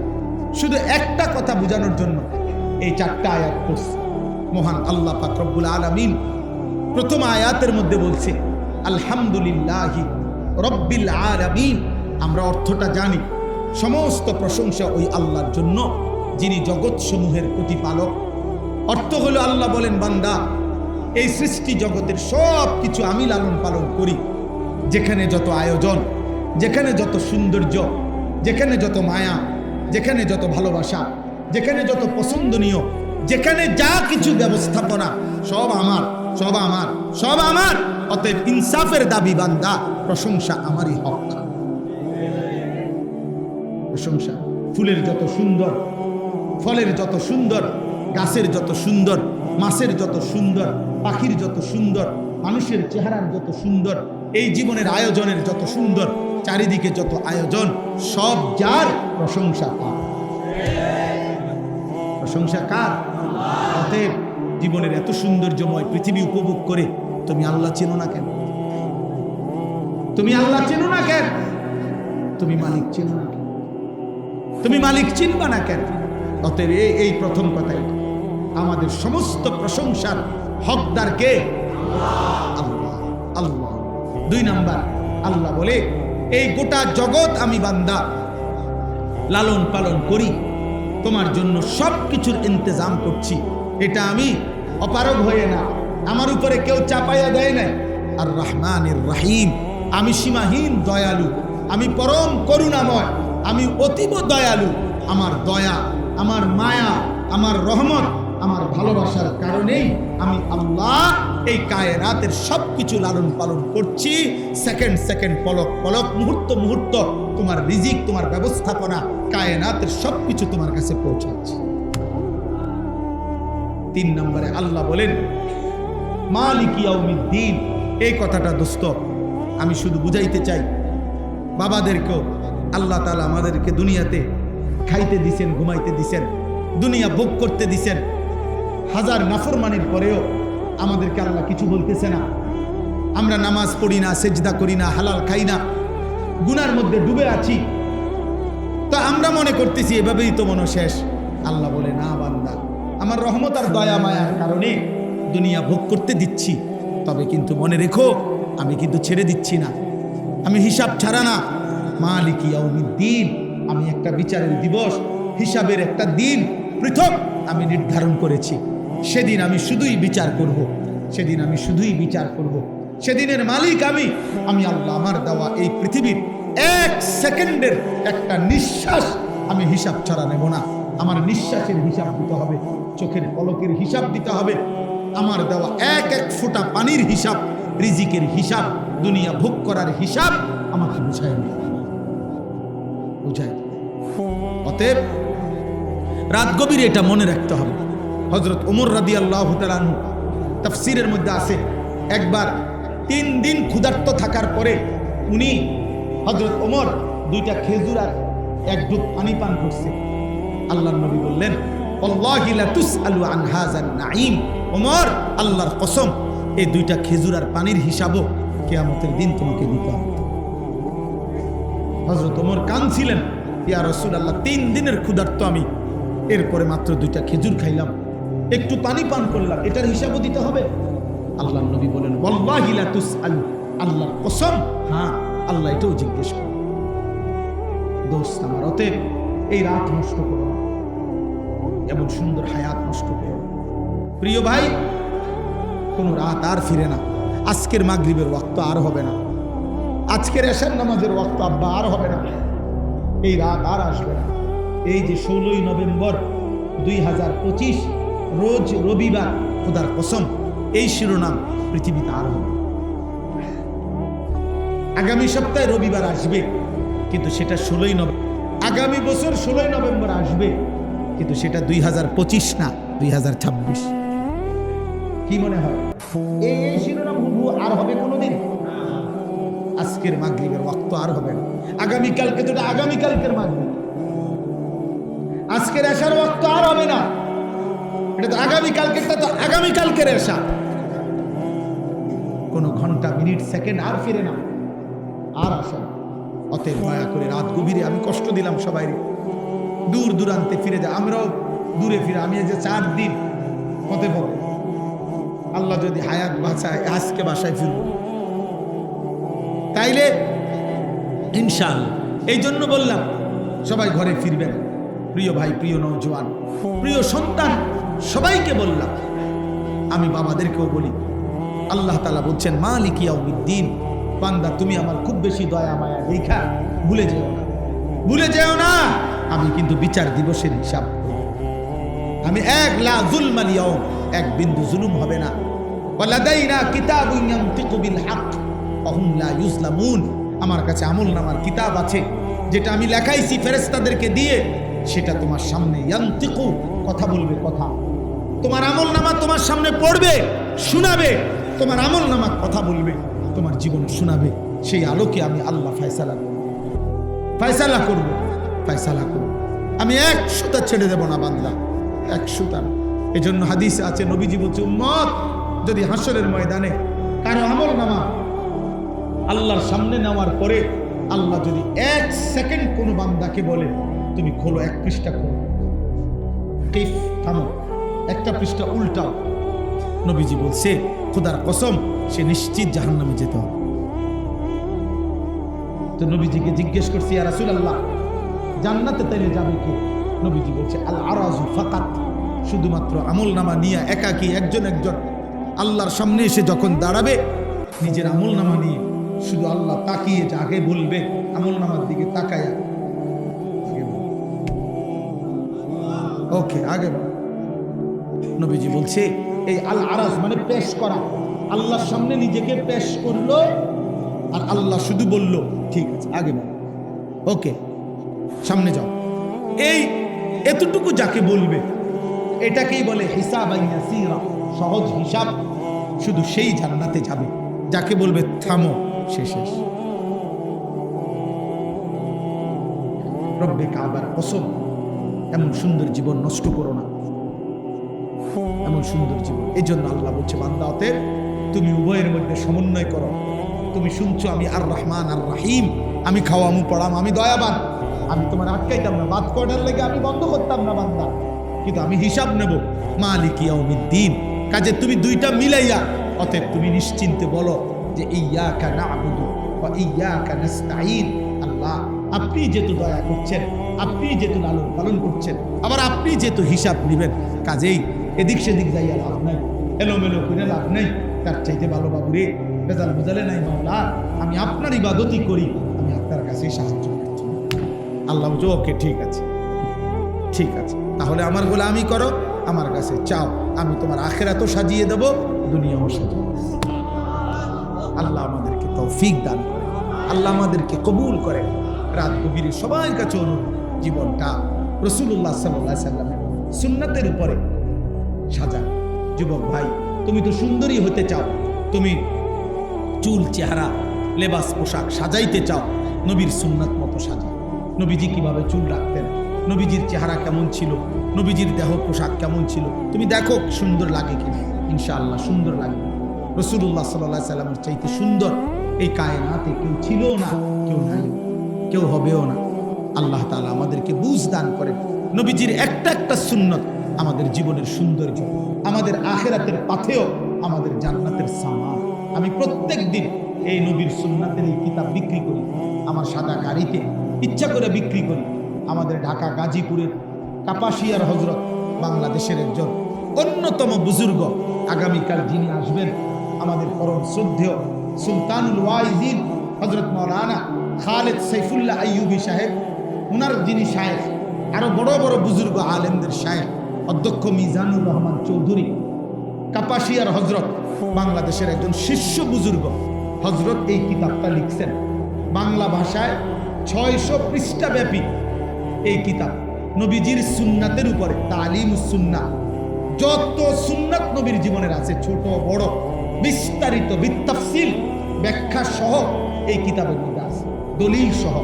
শুধু একটা কথা বোঝানোর জন্য এই 4টা আয়াত পড়ছি। মহান আল্লাহ পাক রব্বুল আলামিন প্রথম আয়াতের মধ্যে বলছে আলহামদুলিল্লাহি রব্বিল আলামিন। আমরা অর্থটা জানি, সমস্ত প্রশংসা ওই আল্লাহর জন্য যিনি জগৎ সমূহের প্রতিপালক। অর্থ হলো আল্লাহ বলেন, বান্দা এই সৃষ্টি জগতের সব কিছু আমি লালন পালন করি। যেখানে যত আয়োজন, যেখানে যত সৌন্দর্য, যেখানে যত মায়া, যেখানে যত ভালোবাসা, যেখানে যত পছন্দনীয়, যেখানে যা কিছু ব্যবস্থাপনা, সব আমার, সব আমার, সব আমার। অতএব ইনসাফের দাবি বান্দা, প্রশংসা আমারই হক। প্রশংসা ফুলের যত সুন্দর, ফলের যত সুন্দর, গাছের যত সুন্দর, মাছের যত সুন্দর, পাখির যত সুন্দর, মানুষের চেহারার যত সুন্দর, এই জীবনের আয়োজনের যত সুন্দর, চারিদিকে যত আয়োজন, সব যার, প্রশংসা কার? প্রশংসা কার? অতএব জীবনের এত সৌন্দর্যময় পৃথিবী উপভোগ করে তুমি আল্লাহ চেনো না কেন? তুমি আল্লাহ চেনো না কেন? তুমি মালিক চেনো না কেন? তুমি মালিক চিনবা না কেন? অতএব এই প্রথম কথাই, আমাদের সমস্ত প্রশংসার হকদার কে? আল্লাহ। আল্লাহ। 2 নাম্বার, আল্লাহ বলে এই গোটা জগৎ আমি বান্দা লালন পালন করি, তোমার জন্য সব কিছুর ইন্তজাম করছি। এটা আমি অপারগ হয়ে না, আমার উপরে কেউ চাপাইয়া দেয় নাই। আর রহমানির রহিম, আমি সীমাহীন দয়ালু, আমি পরম করুণাময়, আমি অতীব দয়ালু। আমার দয়া, আমার মায়া, আমার রহমত, আমার ভালোবাসার কারণেই আমি আল্লাহ এই কায়নাতের সবকিছু লালন পালন করছি। সেকেন্ড সেকেন্ড, পলক পলক, মুহূর্ত মুহূর্ত তোমার রিজিক, তোমার ব্যবস্থাপনা, কায়নাতের সবকিছু তোমার কাছে পৌঁছাচ্ছে। 3 নম্বরে আল্লাহ বলেন মালিক ইয়াউমিদ্দিন। এই কথাটা দোস্ত আমি শুধু বুঝাইতে চাই, বাবাদেরকেও আল্লাহ তাআলা আমাদেরকে দুনিয়াতে খাইতে দিছেন, ঘুমাইতে দিছেন, দুনিয়া ভোগ করতে দিছেন। হাজার নাফরমানির পরেও আমাদেরকে আল্লাহ কিছু বলতেছে না। আমরা নামাজ পড়ি না, সেজদা করি না, হালাল খাই না, গুনার মধ্যে ডুবে আছি, তো আমরা মনে করতেছি এভাবেই তো মনে শেষ। আল্লাহ বলে না বান্দা, আমার রহমত আর দয়া মায়ার কারণে দুনিয়া ভোগ করতে দিচ্ছি, তবে কিন্তু মনে রেখো আমি কিন্তু ছেড়ে দিচ্ছি না, আমি হিসাব ছাড়া না। মালিক ইয়াউমিদ্দিন, আমি একটা বিচারের দিবস, হিসাবের একটা দিন পৃথক আমি নির্ধারণ করেছি। সেদিন আমি শুধুই বিচার করব, সেদিন আমি শুধুই বিচার করব। সেদিনের মালিক আমি আল্লাহ। আমার দেওয়া এই পৃথিবীর 1 সেকেন্ডের একটা নিঃশ্বাস আমি হিসাব ছাড়া নেব না। আমার নিঃশ্বাসের হিসাব দিতে হবে, চোখের পলকের হিসাব দিতে হবে, আমার দেওয়া এক এক ফোঁটা পানির হিসাব, রিজিকের হিসাব, দুনিয়া ভোগ করার হিসাব আমাকে বুঝায় নেই, বুঝায়। অতএব রাত গভীরে এটা মনে রাখতে হবে। হযরত ওমর রাদিয়াল্লাহু তাআলা আনহু তাফসীরের মধ্যে আছে, একবার 3 দিন ক্ষুধার্ত থাকার পরে উনি হযরত ওমর 2টা খেজুর আর 1 ডুব পানি পান করছে। আল্লাহর নবী বললেন, আল্লাহি লা তুসআলু আন হাযান নাঈম। ওমর, আল্লাহর কসম, এই 2টা খেজুর আর পানির হিসাবও কিয়ামতের দিন তোমাকে দিতে হবে। হযরত ওমর কাঁদছিলেন, ইয়া রাসূলুল্লাহ, 3 দিনের ক্ষুধার্ত আমি, এরপরে মাত্র 2টা খেজুর খাইলাম, একটু পানি পান করলাম, এটার হিসাবও দিতে হবে? আল্লাহর নবী বলেন, ওয়াল্লাহি লা তুসআলু, আল্লাহর কসম, হ্যাঁ আল্লাহ এটাও জিজ্ঞেস করে। দোস্ত আমার, অতএব এই রাত নষ্ট করো না, এমন সুন্দর হায়াত নষ্ট করো। প্রিয় ভাই, কোন রাত আর ফিরে না। আজকের মাগরিবের ওয়াক্ত আর হবে না, আজকের এশার নামাজের ওয়াক্ত আব্বা আর হবে না, এই রাত আর আসবে না। এই যে 16ই নভেম্বর 2025 রোজ রবিবার, খোদার কসম এই শিরোনাম পৃথিবীতে আর হবে। আগামী সপ্তাহে রবিবার আসবে, কিন্তু সেটা 16ই নভেম্বর। আগামী বছর 16ই নভেম্বর আসবে, কিন্তু সেটা 2025 না, 2026। কি মনে হয় এই শিরোনাম আর হবে কোনোদিন? আজকের মাগরিবের ওয়াক্ত আর হবে না। আগামীকালকে তো আগামীকালকের মাগরিব, আজকের এশার ওয়াক্ত আর হবে না, এটা তো আগামীকালকেরটা তো আগামীকালকের এশা। কোনো ঘন্টা, মিনিট, সেকেন্ড আর ফিরে না, আর আসে না। অতএব দয়া করে রাত গভীরে আমি কষ্ট দিলাম সবাই, দূর দূরান্তে ফিরে যায়, আমরাও দূরে ফিরে। আমি এই যে 4 দিন হতে পারে আল্লাহ যদি হায়াত বাঁচায় আজকে বাসায় ফিরব, তাইলে ইনশাআল্লাহ। এই জন্য বললাম সবাই ঘরে ফিরবেন। প্রিয় ভাই, প্রিয় নওজোয়ান, প্রিয় সন্তান, সবাইকে বললাম, আমি বাবাদেরকেও বলি, আল্লাহ তাআলা বলছেন মালিক ইয়াউমিদ্দিন, বান্দা তুমি আমার খুব বেশি দয়া মায়া দেখা ভুলে যেও না, ভুলে যেও না, আমি কিন্তু বিচার দিবসের হিসাব, আমি লা যুলমাল ইয়াউম, এক বিন্দু জুলুম হবে না। ওয়ালাদাইনা কিতাবুন ইয়ানতিকু বিল হক ওয়া হুম লা ইউজলামুন, আমার কাছে আমলনামার কিতাব আছে যেটা আমি লেখাইছি ফেরেশতাদেরকে দিয়ে, সেটা তোমার সামনে ইয়ানতিকু, কথা বলবে, কথা তোমার আমলনামা তোমার সামনে পড়বে, শোনাবে, তোমার আমলনামা কথা বলবে, তোমার জীবন শোনাবে। সেই আলোকে আমি আল্লাহ ফয়সালা করব, ফয়সালা করব, ফয়সালা করব। আমি 100টা ছেড়ে দেব না বান্দা, 100টা। এজন্য হাদিসে আছে, নবীজি বলছে উম্মত যদি হাসরের ময়দানে কারো আমলনামা আল্লাহর সামনে নেওয়ার পরে আল্লাহ যদি 1 সেকেন্ড কোনো বান্দাকে বলে তুমি খোলো 1 পৃষ্ঠা খোলো, কিফ থামো, একটা পৃষ্ঠা উল্টাও, নবীজি বলছে খোদার কসম সে নিশ্চিত জাহান্নামে যেতে হবে। তো নবীজিকে জিজ্ঞেস করছি, ইয়া রাসূলুল্লাহ জান্নাতে তাইলে যাবে কে? নবীজি বলছে আল আরাজু ফাকাত, শুধুমাত্র আমলনামা নিয়ে একাকী একজন একজন আল্লাহর সামনে এসে যখন দাঁড়াবে, নিজের আমলনামা নিয়ে শুধু আল্লাহ তাকিয়ে যাকে বলবে, আমলনামার দিকে তাকায়া ওকে আগে। নবীজি বলছে এই আল আরাজ মানে পেশ করা, আল্লাহর সামনে নিজেকে পেশ করলো আর আল্লাহ শুধু বলল ঠিক আছে আগে ওকে সামনে যাও, এই এতটুকু যাকে বলবে এটাকেই বলে হিসাবান ইয়াসীরা, সহজ হিসাব, শুধু সেই জান্নাতে যাবে। যাকে বলবে থামো সে শেষ। রব্বে কাবার কসম, এমন সুন্দর জীবন নষ্ট করো না, এমন সুন্দর জীবন। এই জন্য আল্লাহ বলছে বান্দা অতএব তুমি উভয়ের মধ্যে সমন্বয় করো। তুমি শুনছো আমি আর রহমান আর রাহিম, আমি খাওয়ামু পড়াম, আমি দয়াবান, আমি তোমার আটকাইতাম না, বাদ করার লেগে আমি বন্ধ করতাম না বান্দা, কিন্তু আমি হিসাব নেব মালিক ইয়াউমিদ্দিন। কাজে তুমি দুইটা মিলাইয়া অতএব তুমি নিশ্চিন্তে বলো যে ইয়্যাকা না'বুদু ওয়া ইয়্যাকা নাস্তাঈন। আল্লাহ আপনি যেহেতু দয়া করছেন, আপনি যেহেতু লালন পালন করছেন, আবার আপনি যেহেতু হিসাব নেবেন, কাজেই এদিক সেদিক যাইয়া লাভ নাই, এলোমেলো করে লাভ নাই। তার চাইতে ভালো বাবুরে বেজাল বোঝালে নাই মাওলা, আমি আপনার ইবাদতই করি, আমি আপনার কাছে সাহায্য করছি। আল্লাহ বলছে ওকে ঠিক আছে, ঠিক আছে, তাহলে আমার গোলামি করো, আমার কাছে চাও, আমি তোমার আখিরাতও সাজিয়ে দেব, দুনিয়াও সাজিয়ে দেব। আল্লাহ আমাদেরকে তৌফিক দান করে, আল্লাহ আমাদেরকে কবুল করে। রাত গভীরে সবার কাছে অনুরোধ, জীবনটা রাসূলুল্লাহ সাল্লাল্লাহু আলাইহি সাল্লামের সুন্নাতের উপরে সাজান। যুবক ভাই, তুমি তো সুন্দরী হতে চাও, তুমি চুল চেহারা লেবাস পোশাক সাজাইতে চাও, নবীর সুন্নাত মতো সাজাও। নবীজি কিভাবে চুল রাখতেন, নবীজির চেহারা কেমন ছিল, নবীজির দেহ পোশাক কেমন ছিল, তুমি দেখো সুন্দর লাগে কিনা, ইনশাআল্লাহ সুন্দর লাগবে। রাসূলুল্লাহ সাল্লাল্লাহু আলাইহি সাল্লামের চাইতে সুন্দর এই কায়নাতে কেউ ছিল না, কেউ নাই, কেউ হবেও না। আল্লাহ তাআলা আমাদেরকে বুঝ দান করেন। নবীজির একটা একটা সুন্নত আমাদের জীবনের সৌন্দর্য, আমাদের আখিরাতের পথেও আমাদের জান্নাতের সামান। আমি প্রত্যেক দিন এই নবীর সুন্নাতের এই কিতাব বিক্রি করি, আমার সাদা গাড়িতে ইচ্ছা করে বিক্রি করি। আমাদের ঢাকা গাজীপুরের কাপাসিয়ার হজরত, বাংলাদেশের একজন অন্যতম বুজুর্গ, আগামীকাল যিনি আসবেন, আমাদের পরম শ্রদ্ধেয় সুলতানুল ওয়াইজিন হজরত মাওলানা খালেদ সাইফুল্লাহ আইয়ুবী সাহেব, ওনার যিনি শায়েখ, আরো বড় বড় বুজুর্গ আলেমদের শায়েখ অধ্যক্ষ মিজানুর রহমান চৌধুরী, কাপাসিয়ার হজরত, বাংলাদেশের একজন শিষ্য বুজুর্গ হজরত এই কিতাবটা লিখছেন বাংলা ভাষায়, 600 পৃষ্ঠা ব্যাপী এই কিতাব নবীজির সুন্নাতের উপরে, তালিমুস সুন্নাহ, যত সুন্নাত নবীর জীবনের আছে ছোট বড় বিস্তারিত বিতাফসিল ব্যাখ্যা সহ এই কিতাবের মধ্যে আছে, দলিল সহ।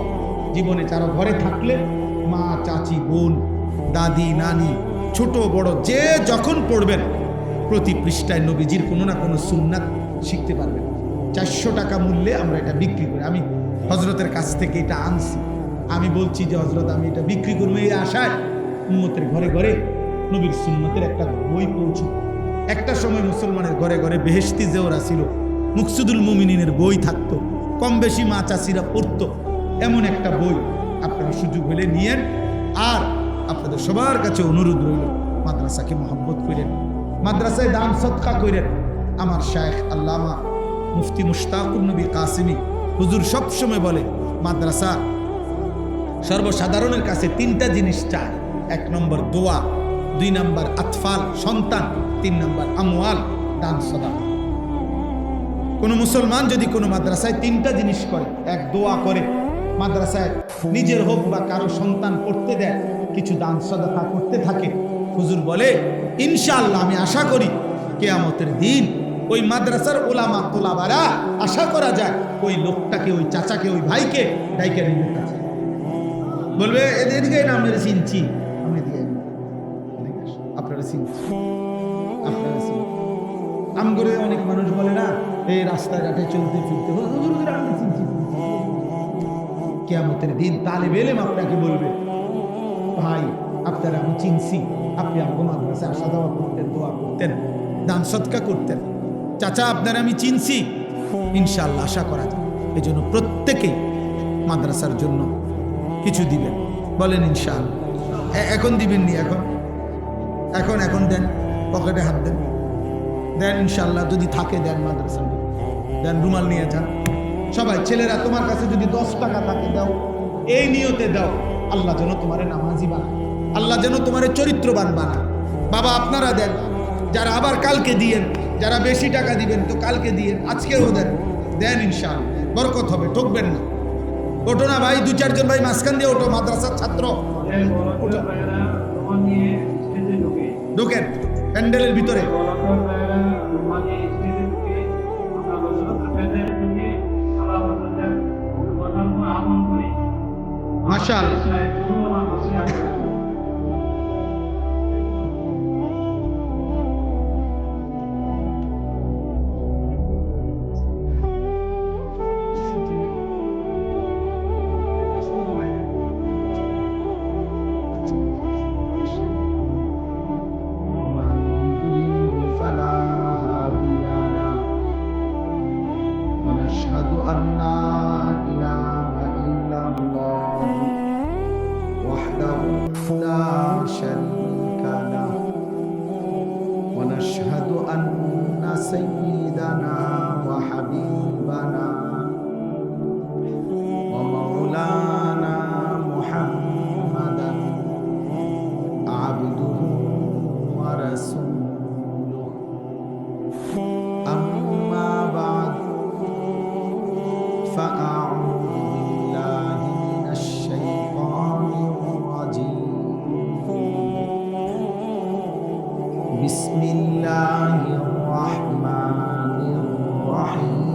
জীবনে কারো ঘরে থাকলে মা চাচি বোন দাদি নানি ছোট বড় যে যখন পড়বেন, প্রতি পৃষ্ঠায় নবীজির কোনো না কোনো সুন্নাত শিখতে পারবেন। 400 টাকা মূল্যে আমরা এটা বিক্রি করি। আমি হযরতের কাছ থেকে এটা আনছি। আমি বলছি যে হযরত আমি এটা বিক্রি করবো এই আশায় উম্মতের ঘরে ঘরে নবীর সুন্নতের একটা বই পৌঁছে। একটা সময় মুসলমানের ঘরে ঘরে বেহেশতি জেওরা ছিল, মুকসুদুল মুমিনিনের বই থাকতো, কম বেশি মা চাষিরা পড়তো। এমন একটা বই আপনারা সুযোগ হলে নিয়েন। আর আপনাদের সবার কাছে অনুরোধ রইল, মাদ্রাসাকে মহব্বত করেন, মাদ্রাসায় দান সদকা করেন। আমার শায়েখ আল্লামা মুফতি মুশতাকুর নবী কাসিমি হুজুর সবসময় বলে, মাদ্রাসা সর্বসাধারণের কাছে তিনটা জিনিস চায়। 1 নম্বর দোয়া, 2 নম্বর আতফাল সন্তান, 3 নম্বর আমওয়াল দান সদকা। কোন মুসলমান যদি কোনো মাদ্রাসায় তিনটা জিনিস করে, 1 দোয়া করে, মাদ্রাসায় নিজের হোক বা কারো সন্তান পড়তে দেয়, কিছু দান সদকা করতে থাকে, হুজুর বলে ইনশাআল্লাহ আমি আশা করি কিয়ামতের দিন ওই মাদ্রাসার ওলামা তোলাবারা আশা করা যায় ওই লোকটাকে, ওই চাচাকে, ওই ভাইকে ডাইকে নিয়ে কাছে বলবে এদিকে না আমরা চিনছি, আমি দিয়ে আপনারা চিনছি, আপনারা চিনছি। আম করে অনেক মানুষ বলে না, এই রাস্তাঘাটে চলতে ফিরতে আমি চিনছি। কিয়ামতের দিন তালেব ইলম আপনাকে বলবে, ভাই আপনারা আমি চিনছি, আপনি আমাকে মাদ্রাসায় আসা যাওয়া করতেন, দোয়া করতেন, দান সদকা করতেন, চাচা আপনারা আমি চিনছি, ইনশাআল্লাহ আশা করা যায়। এই জন্য প্রত্যেকেই মাদ্রাসার জন্য কিছু দিবেন, বলেন ইনশাআল্লাহ। এখন দিবেন নি? এখন এখন দেন, পকেটে হাত দেন, দেন ইনশাআল্লাহ। যদি থাকে দেন, মাদ্রাসা দেন, রুমাল নিয়ে যান সবাই। ছেলেরা তোমার কাছে যদি 10 টাকা থাকে দাও, এই নিয়তে দাও, আল্লাহ যেন তোমারে নামাজি বানায়, আল্লাহ যেন তোমারে চরিত্রবান বানায়। বাবা আপনারা দেন, যারা আবার কালকে দিয়েন, যারা বেশি টাকা দিবেন তো কালকে দিয়েন, আজকেও দেন, দেন ইনশাআল্লাহ বরকত হবে, ঠকবেন না। ওঠো না ভাই, 2-4 জন ভাই মাঝখান দিয়ে ওঠো, মাদ্রাসার ছাত্র ঢুকেন প্যান্ডেলের ভিতরে। মাশাআল্লাহ। ونشهد أن سيدنا وحبيبنا ومولانا محمدا عبده ورسوله أما بعد فأعوذ بالله من الشيطان الرجيم بسم الله الرحمن الرحيم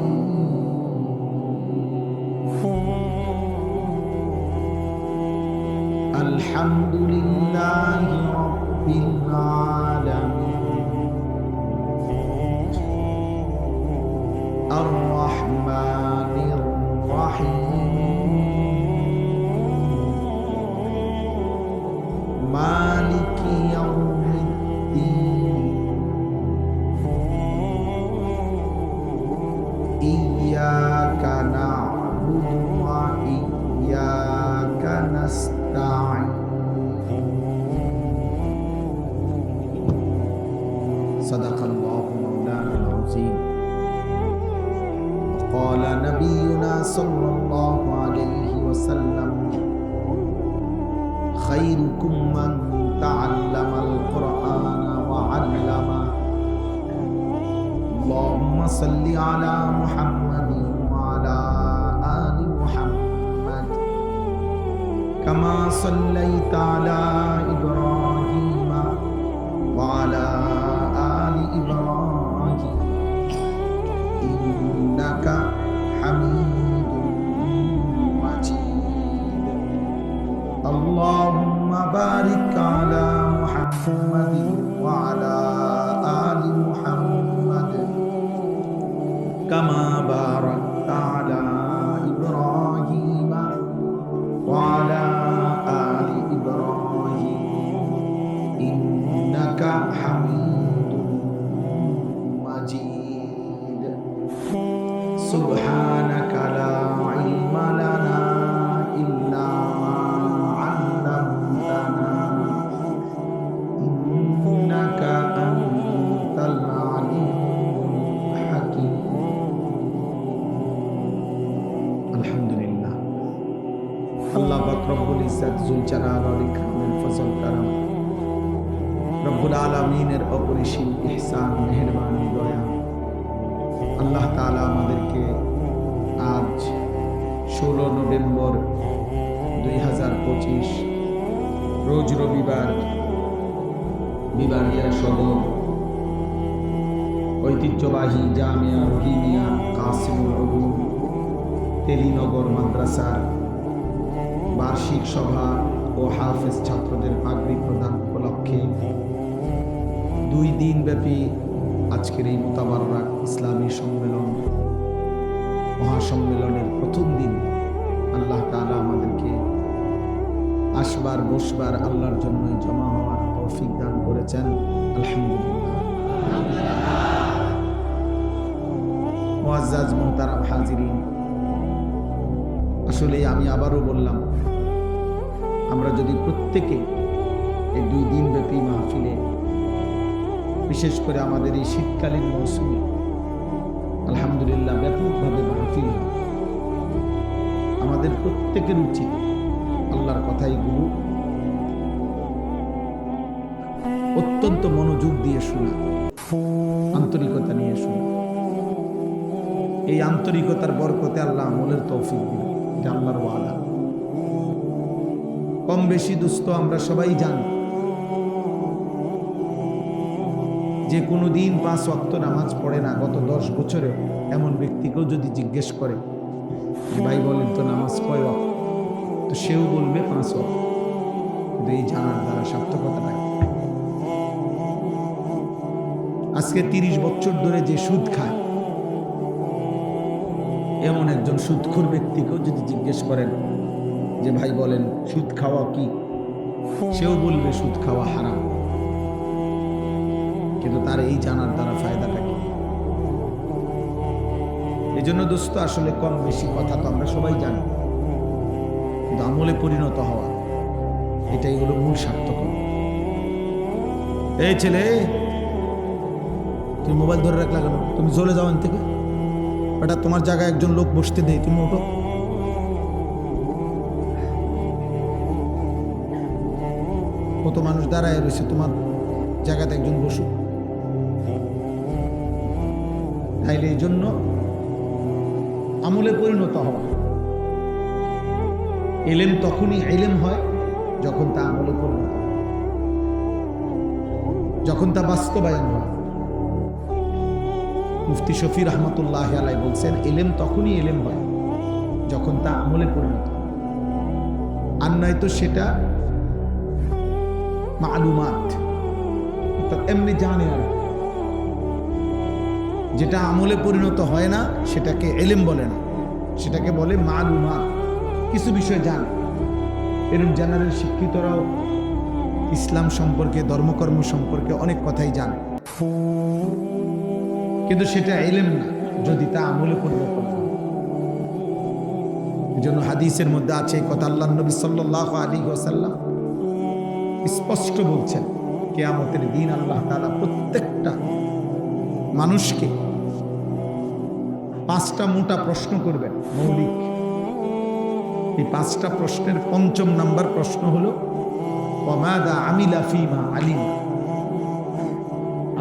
الحمد لله رب العالمين الرحمن الرحيم مالك يوم الدين إياك نعبد وإياك نستعين صدق الله مولانا العظيم وقال نبينا صلى الله عليه وسلم خيركم من تعلم القرآن وعلمه اللهم صل على محمد وعلى آل محمد كما صليت على إبراهيم وعلى آل إبراهيم إنك حميد مجيد اللهم بارك على محمد وعلى آل محمد كما باركت على إبراهيم সুবহানাকা লা ইলমা লানা ইল্লা মা আল্লামতানা ইন্নাকা আনতাল আলিমুল হাকীম। আলহামদুলিল্লাহ, আল্লাহ পাক রব্বুল ইজ্জত যুল জালাল ওয়াল ইকরামের ফজল করম, রব্বুল আলামিনের অপরিসীম ইহসান, মেহেরবানি, দয়া, আল্লাহ তাআলা আমাদেরকে আজ 16 নভেম্বর 2025 রোজ রবিবার বিবারিয়া সদর ঐতিহ্যবাহী জামিয়া রহিমিয়া কাসিমুল উলুম তেলিনগর মাদ্রাসার বার্ষিক সভা ও হাফেজ ছাত্রদের পাগড়ি প্রদান উপলক্ষে 2 দিন ব্যাপী আজকের এই মুতাবাররাক ইসলামী সম্মেলন, মহাসম্মেলনের প্রথম দিন আল্লাহ তাআলা আমাদেরকে আসবার বসবার আল্লাহর জন্যই জমা হওয়ার তৌফিক দান করেছেন। আলহামদুলিল্লাহ। মুআজ্জাজ মুহতারাম হাজিরিন, আসলে আমি আবারও বললাম, আমরা যদি প্রত্যেকে এই 2 দিন ব্যাপী মাহফিলে, বিশেষ করে আমাদের এই শীতকালীন মৌসুমে আলহামদুলিল্লাহ ব্যাপকভাবে মাহফিল, আমাদের প্রত্যেকের উচিত আল্লাহর কথাইগুলো অত্যন্ত মনোযোগ দিয়ে শোনা, আন্তরিকতা নিয়ে শোনা। এই আন্তরিকতার বরকতে আল্লাহ আমলের তৌফিক দিবেন, এটা আল্লাহর ওয়াদা। কম বেশি দুস্থ আমরা সবাই জানি যে কোনো দিন 5 ওয়াক্ত নামাজ পড়ে না, গত 10 বছরে এমন ব্যক্তিকেও যদি জিজ্ঞেস করে ভাই বলেন তো নামাজ কয় ওয়াক্ত, তো সেও বলবে 5 ওয়াক্ত। কিন্তু এই জানার দ্বারা সার্থকতা নাই। আজকে 30 বছর ধরে যে সুদ খায় এমন একজন সুদখোর ব্যক্তিকেও যদি জিজ্ঞেস করেন যে ভাই বলেন সুদ খাওয়া কি, সেও বলবে সুদ খাওয়া হারাম। কিন্তু তার এই জানার দ্বারা ফায়দাটা কি? এই জন্য দোস্ত, আসলে কম বেশি কথা তো আমরা সবাই জানি, কিন্তু আমলে পরিণত হওয়া এটাই হলো মূল সার্থক। এই ছেলে, তুমি মোবাইল ধরে রাখলা কেন? তুমি চলে যাও এখান থেকে, এটা তোমার জায়গায় একজন লোক বসতে দেয়, তুমি ওঠো। কত মানুষ দাঁড়ায় রয়েছে, তোমার জায়গাতে একজন বসুক। তাইলে এই জন্য আমলে পরিণত হওয়া, ইলম তখনই ইলম হয় যখন তা আমলে পরিণত হয়, যখন তা বাস্তবায়ন হয়। মুফতি শফি রহমতুল্লাহ আলাই বলছেন, ইলম তখনই ইলম হয় যখন তা আমলে পরিণত হয়, আর নয়তো সেটা মালুমাত, এমনি জানে। আর যেটা আমলে পরিণত হয় না সেটাকে ইলম বলে না, সেটাকে বলে মালুমাত, কিছু বিষয় জানে। এরকম জেনারেল শিক্ষিতরাও ইসলাম সম্পর্কে, ধর্মকর্ম সম্পর্কে অনেক কথাই জানে, কিন্তু সেটা ইলম না যদি তা আমলে পরিণত হয়। এই জন্য হাদিসের মধ্যে আছে এই কথা, আল্লাহ নবী সাল্লাল্লাহু আলাইহি ওয়াসাল্লাম স্পষ্ট বলছেন, কিয়ামতের দিন আল্লাহ তাআলা প্রত্যেকটা মানুষকে 5টা মোটা প্রশ্ন করবেন, মৌলিক। এই 5টা প্রশ্নের 5ম নাম্বার প্রশ্ন হলো ওয়ামাদা আমিলা ফিমা আলিম।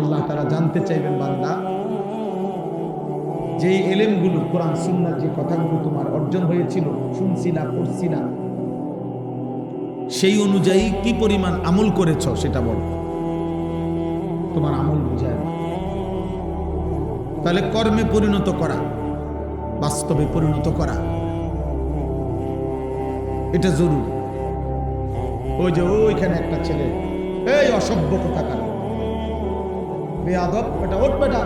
আল্লাহ তাআলা জানতে চাইবেন, বান্দা যে এলেমগুলো, কোরআন সুন্নাহর যে কথাগুলো তোমার অর্জন হয়েছিল, শুনছিলা, পড়ছিলা, সেই অনুযায়ী কি পরিমাণ আমল করেছ সেটা বলো। তোমার আমল বুঝায়, তাহলে কর্মে পরিণত করা, বাস্তবে পরিণত করা, এটা জরুরি। ওই যে ওইখানে একটা ছেলে, এই অসভ্য কোথাকার, বেয়াদব, এটা ওঠ বেটা,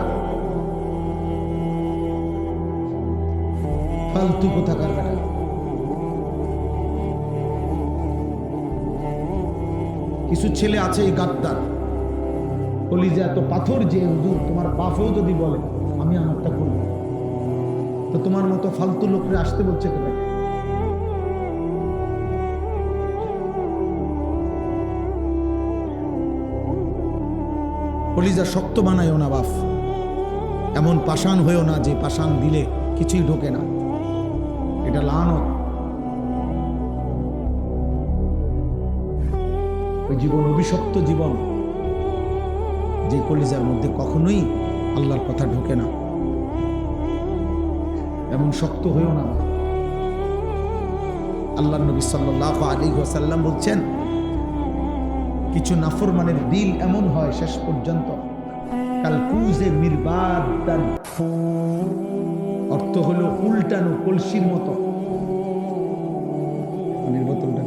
ফালতু কোথাকার বেটা। কিছু ছেলে আছে এই গাদ্দার, কলিজা এত পাথর যে হুজুর তোমার বাপেও যদি বলে আমি আমারটা করব, তো তোমার মতো ফালতু লোকরে আসতে বলছে কেন? কলিজা শক্ত বানায়ও না বাপ, এমন পাষাণ হয়েও না যে পাষাণ দিলে কিছুই ঢোকে না, এটা লানত। ওই জীবন অভিশপ্ত জীবন, যে কলিজার মধ্যে কখনোই আল্লাহর কথা ঢোকে না, এমন শক্ত হয়েও না। আল্লাহ নবী সাল্লাল্লাহু আলাইহি ওয়াসাল্লাম বলছেন, কিছু নাফরমানের দিল এমন হয় শেষ পর্যন্ত কালকুজে মিরবাদান, অর্থ হলো উল্টানো কলসির মতো। বোতলটা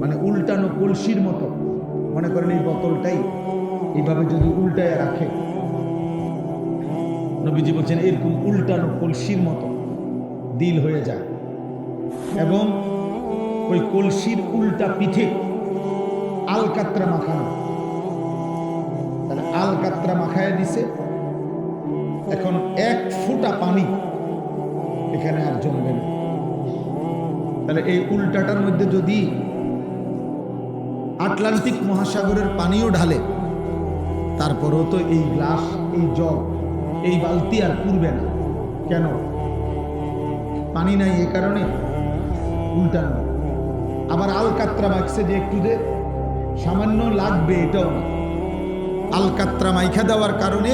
মানে উল্টানো কলসির মতো, মনে করেন এই বোতলটাই এইভাবে যদি উল্টায় রাখে, নবীজি বলছেন এরকম উল্টানো কলসির মতো দিল হয়ে যায়, এবং ওই কলসির উল্টা পিঠে আলকাত্রা মাখানো। তাহলে আলকাত্রা মাখায় দিছে, এখন এক ফোঁটা পানি এখানে আর জমবে না। তাহলে এই উল্টাটার মধ্যে যদি আটলান্টিক মহাসাগরের পানিও ঢালে, তারপরেও তো এই গ্লাস, এই জগ, এই বালতি আর পুরবে না। কেন? পানি নাই, এই কারণে উল্টানো। আবার আলকাত্রা মাখছে যে একটু যে সামান্য লাগবে, এটাও না। আলকাত্রা মাইখা দেওয়ার কারণে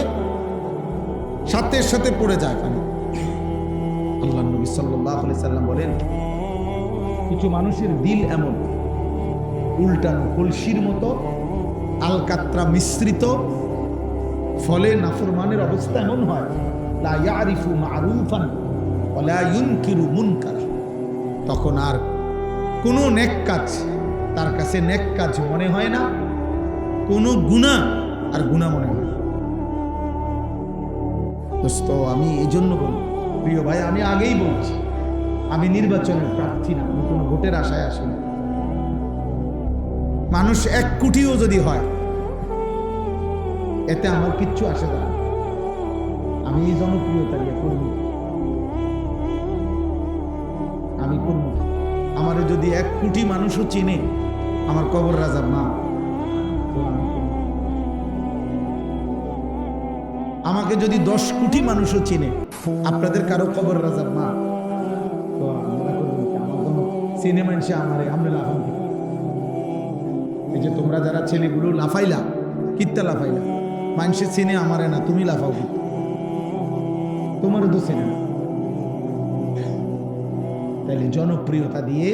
সাথে সাথে পড়ে যায় পানি। আল্লাহ নবী সাল্লাল্লাহু আলাইহি সাল্লাম বলেন, কিছু মানুষের দিল এমন উল্টানো কলসির মতো, আলকাত্রা মিশ্রিত, ফলে নাফরমানের অবস্থা এমন হয়, লা ইয়ারিফু মারুফান ওয়া লা ইউনকিরু মুনকার। তখন আর কোনো নেক কাজ তার কাছে নেক কাজ মনে হয় না, কোনো গুনাহ আর গুনাহ মনে হয় না। দোস্ত, আমি এই জন্য বলি, প্রিয় ভাই, আমি আগেই বলছি, আমি নির্বাচনের প্রার্থী না, আমি কোনো ভোটের আশায় আসি না। মানুষ 1 কোটিও যদি হয়, এতে আমার কিচ্ছু আসে না। আমি এই জনপ্রিয়তা নিয়ে করবো, আমি করবো। আমার যদি 1 কোটি মানুষও চিনে, আমার কবর রাজা মা, আমাকে যদি 10 কোটি মানুষও চিনে, আপনাদের কারো কবর রাজা মা, তো আমরা করবো কি? আমার কোনো সিনেমা এসে আমারে আমরা লাফান। এই যে তোমরা যারা ছেলেগুলো লাফাইলা, কিত্তা লাফাইলা, মানুষের চিনে আমারে না, তুমি লাফাও কি? তোমারও তো চিনে না। তাইলে জনপ্রিয়তা দিয়ে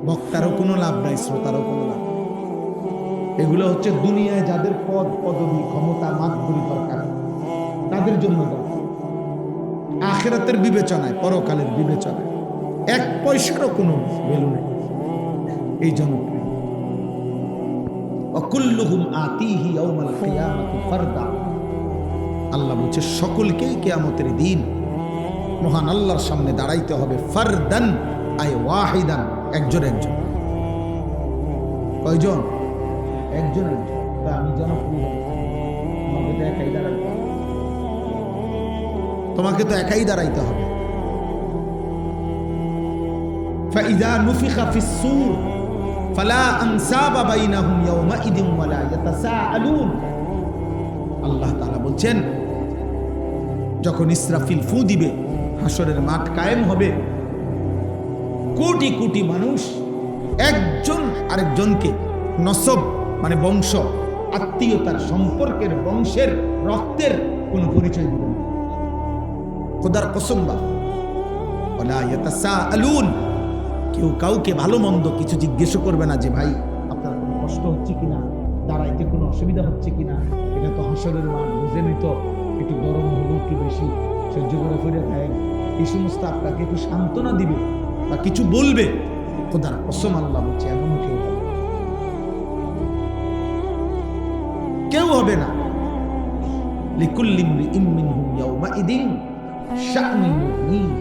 বক্তারও কোনো লাভ নাই, শ্রোতারও কোনো লাভ। এগুলো হচ্ছে দুনিয়ায় যাদের পদ পদবী ক্ষমতা মাতবরি দরকার, তাদের জন্য দরকার। আখিরাতের বিবেচনায়, পরকালের বিবেচনায় 1 পয়সারও কোনো ভ্যালু নেই এই জনপ্রিয়। ওয়াকুল্লুহুম আতিহি ইয়াউমাল কিয়ামাতি ফারদা। আল্লাহ বলছে সকলকেই কিয়ামতের দিন মহান আল্লাহর সামনে দাঁড়াইতে হবে, ফারদান আই ওয়াহিদান, একজন একজন। কয়জন? একজন একজন। তা আমি জনপ্রিয়, আমাকে তো একাই দাঁড়াইতে হবে, তোমাকে তো একাই দাঁড়াইতে হবে। ফাইযা নুফিখা ফিস-সূর ফালা আনসাবা বাইনাহুম ইয়াওমাইদিন ওয়ালা ইয়াতাসাআলুন। আল্লাহ তাআলা বলছেন, যখন ইসরাফিল ফু দিবে, হাসরের মাঠ কায়েম হবে, কোটি কোটি মানুষ একজন আরেকজনকে নসব মানে বংশ, আত্মীয়তার, সম্পর্কের, বংশের, রক্তের কোনো পরিচয় দিবে না। খোদার কসম বা ওয়ালা ইয়াতাসাআলুন, কেউ কাউকে ভালো মন্দ কিছু জিজ্ঞেস করবে না যে ভাই আপনার কোনো কষ্ট হচ্ছে কিনা, দাঁড়াইতে কোনো অসুবিধা হচ্ছে কিনা, এটা তো হাসরের মাঠ, বুঝেনি তো, একটু গরম হলো একটু বেশি সহ্য করে ফিরে দেয়, এই সমস্ত আপনাকে একটু সান্ত্বনা দিবে বা কিছু বলবে। খোদার কসম আল্লাহ বলছে, এমন কেউ হবে, কেউ হবে না। লিকুল্লি ইমরিইম মিনহুম ইয়াওমাইদিন শা'নুন ইউগনিহি।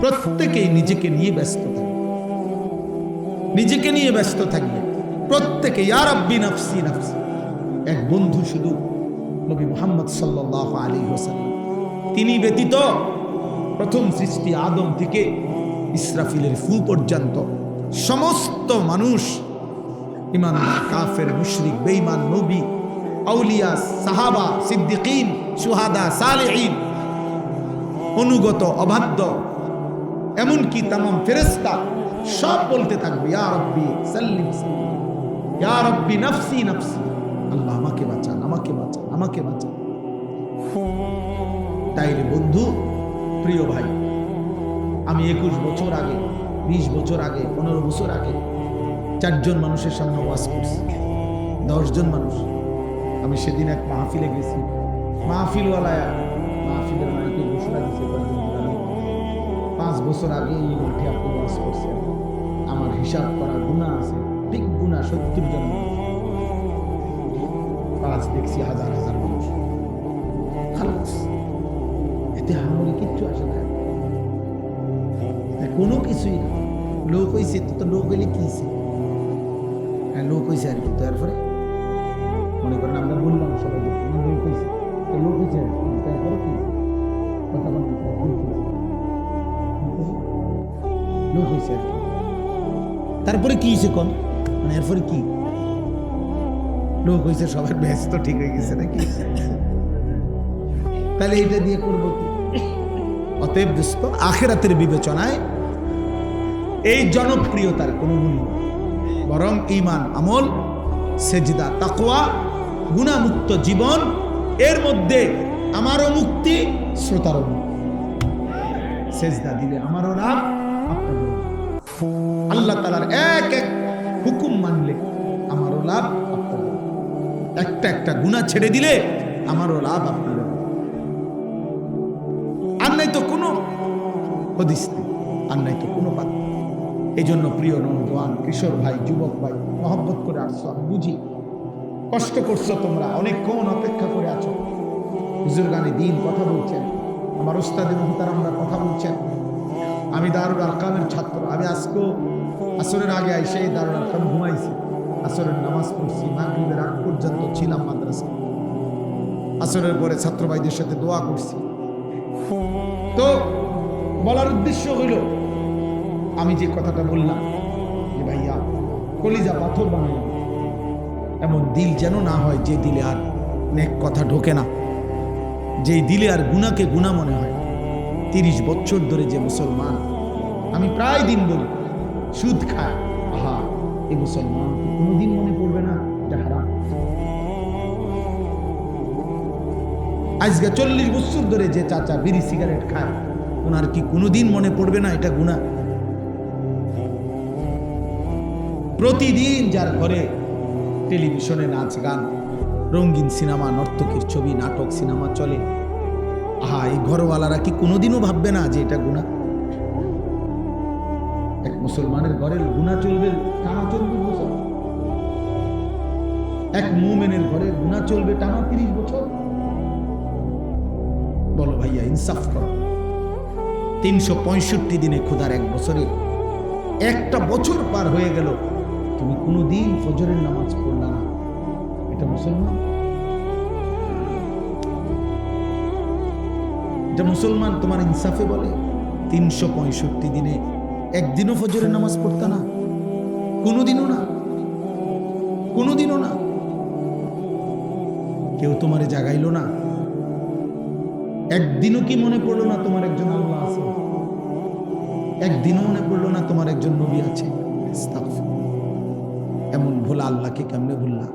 প্রত্যেকেই নিজেকে নিয়ে ব্যস্ত থাকবে, নিজেকে নিয়ে ব্যস্ত থাকবে প্রত্যেকে। ইয়া রাব্বি নাফসি নাফসি। এক বন্ধু শুধু নবী মুহাম্মদ সাল্লাল্লাহু আলাইহি ওয়াসাল্লাম তিনি ব্যতীত প্রথম সৃষ্টি আদম থেকে ইসরাফিলের ফু পর্যন্ত সমস্ত মানুষ ইমানদার, কাফের, মুশরিক, বেঈমান, নবী, আউলিয়া, সাহাবা, সিদ্দিকিন, শুহাদা, সালেহিন, অনুগত, অবাধ্য, এমনকি তামাম ফেরেশতা সব বলতে থাকবে ইয়া রব্বি সাল্লিম সাল্লিম, ইয়া রব্বি নফসি নফসি, আল্লাহ আমাকে বাঁচান, আমাকে বাঁচান, আমাকে বাঁচান। তাইলে বন্ধু, প্রিয় ভাই, আমি 21 বছর আগে, 20 বছর আগে, 15 বছর আগে 4 জন মানুষের সামনে ওয়াজ করছি, 10 জন মানুষ। আমি সেদিন এক মাহফিলে গেছি, মাহফিলওয়ালায়া মাহফিলের মাইকে ঘোষণা দিচ্ছে 5 বছর আগে এই মাঠে আপনি ওয়াজ করছেন, আমার হিসাব করা গুনাহ আছে, ঠিক গুনাহ 70 জন মানুষ। আজ দেখছি হাজার হাজার মানুষ। খালাস, এতে হামলে কিচ্ছু আসে না, কোনো কিছুই না। লোক হয়েছে তো লোক হইলে কি হ্যাঁ, লোক হয়েছে আর কি। তো এরপরে মনে করেন আমরা বললাম সবাই লোক হয়েছে, তো লোক হয়েছে আর কি, তারপরে কি কথা বলতে লোক হয়েছে আর কি। তারপরে কি হয়েছে কোন, মানে এরপরে কি লোক হয়েছে, সবার ব্যস্ত ঠিক হয়ে গেছে নাকি? তাহলে এটা দিয়ে করবো কি? অতএব দোস্ত, আখিরাতের বিবেচনায় এই জনপ্রিয়তার কোনো মূল্য, বরং ঈমান, আমল, সেজদা, তাকওয়া, গুনাহমুক্ত জীবন, এর মধ্যে আমারও মুক্তি, শ্রোতারও মুক্তি। সেজদা দিলে আমারও লাভ, আপনারও লাভ। আল্লাহ তাআলার এক এক হুকুম মানলে আমারও লাভ, আপনারও লাভ। একটা একটা গুনাহ ছেড়ে দিলে আমারও লাভ, আপনারও লাভ। আর নাই তো কোনো হদিস নেই, আর নাই তো কোনো পাত্র। এই জন্য প্রিয় নওজোয়ান, কিশোর ভাই, যুবক ভাই, মহব্বত করে আসছো, আমি বুঝি কষ্ট করছো, তোমরা অনেকক্ষণ অপেক্ষা করে আছো। বুজুর্গানে দিন কথা বলছেন, আমার ওস্তাদে মুহতারামরা কথা বলছেন। আমি দারুল আরকামের ছাত্র, আমি আজকেও আসরের আগে আইসে দারুল আরকাম ঘুমাইছি, আসরের নামাজ পড়ছি, মাগরিবের আগ পর্যন্ত ছিলাম মাদ্রাসা, আসরের পরে ছাত্র ভাইদের সাথে দোয়া করছি। তো বলার উদ্দেশ্য হইল, আমি যে কথাটা বললাম যে ভাইয়া কলিজা পাথর বানাইলাম, এমন দিল যেন না হয় যে দিলে আর নেক কথা ঢোকে না, যেই দিলে আর গুনাহকে গুনাহ মনে হয়। 30 বছর ধরে যে মুসলমান, আমি প্রায় দিন বলি সুদ খায়, আহা এই মুসলমান কোনোদিন মনে পড়বে না এটা হারাম। আজকে 40 বছর ধরে যে চাচা বিড়ি সিগারেট খায়, ওনার কি কোনোদিন মনে পড়বে না এটা গুনাহ? প্রতিদিন যার ঘরে টেলিভিশনে নাচ গান, রঙিন সিনেমা, নর্তকীর ছবি, নাটক, সিনেমা চলে, আহা এই ঘরওয়ালারা কি কোনোদিনও ভাববে না যে এটা গুনাহ? এক মুসলমানের ঘরের গুনাহ চলবে, টানা 40 বছর। এক মুমিনের ঘরে গুনাহ চলবে টানা 30 বছর। বলো ভাইয়া, ইনসাফ করো। 365 দিনে খোদার এক বছরে একটা বছর পার হয়ে গেল, তুমি কোনোদিন ফজরের নামাজ পড়লা না, এটা মুসলমান? এটা মুসলমান তোমার ইনসাফে বলে? 365 দিনে একদিনও ফজরের নামাজ পড়তা না, কোনোদিনও না, কোনোদিনও না। কেউ তোমারে জাগাইলো না, একদিনও কি মনে পড়লো না তোমার একজন আল্লাহ আছে? একদিনও মনে পড়লো না তোমার একজন নবী আছে? এমন ভোলা আল্লাহকে কেমনে ভুললা?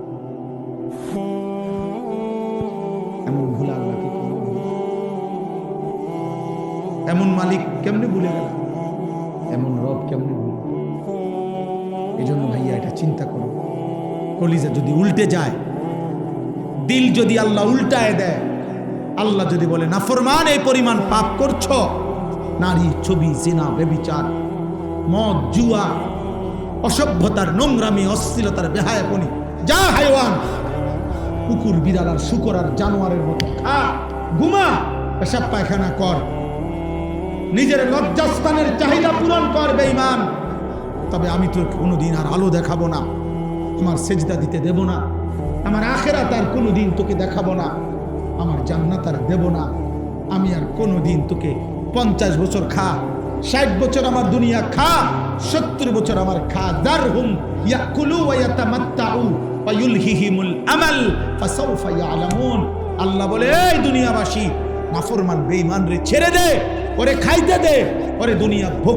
এমন ভোলা আল্লাহকে কেমনে ভুললা? এমন মালিক কেমনে ভুলে গেল? এমন রব কেমনে ভুল? এই জন্য ভাইয়া এটা চিন্তা করো, কলিজা যদি উল্টে যায়, দিল যদি আল্লাহ উল্টায় দেয়, আল্লাহ যদি বলে নাফরমান এই পরিমাণ পাপ করছো, নারী, ছবি, জিনা, ব্যভিচার, মদ, জুয়া, অসভ্যতার নোংরামি, অশ্লীলতার বেহায়াপনি, যা হাইওয়ান, কুকুর, বিড়াল আর শুকর আর জানোয়ারের মতো খা, ঘুমা, পেশাব পায়খানা কর, নিজের লজ্জাস্থানের চাহিদা পূরণ কর বেঈমান, তবে আমি তোর কোনোদিন আর আলো দেখাবো না, আমার সেজদা দিতে দেব না, আমার আখিরাত আর কোনোদিন তোকে দেখাবো না, আমার জান্নাত আর দেব না, আমি আর কোনোদিন তোকে 50 বছর খা, 60 বছর আমার দুনিয়া খা, 70 বছর আমার খা, দারহুম ইয়াকুলু ওয়া ইয়াতামাত্তাউ ওয়া ইউলহিহিমুল আমাল ফাসাউফা ইয়ালামুন। আল্লাহ বলে, এই দুনিয়াবাসী, নাফরমান বেঈমান রে ছেড়ে দে, ওরে খাইতে দে, ওরে দুনিয়া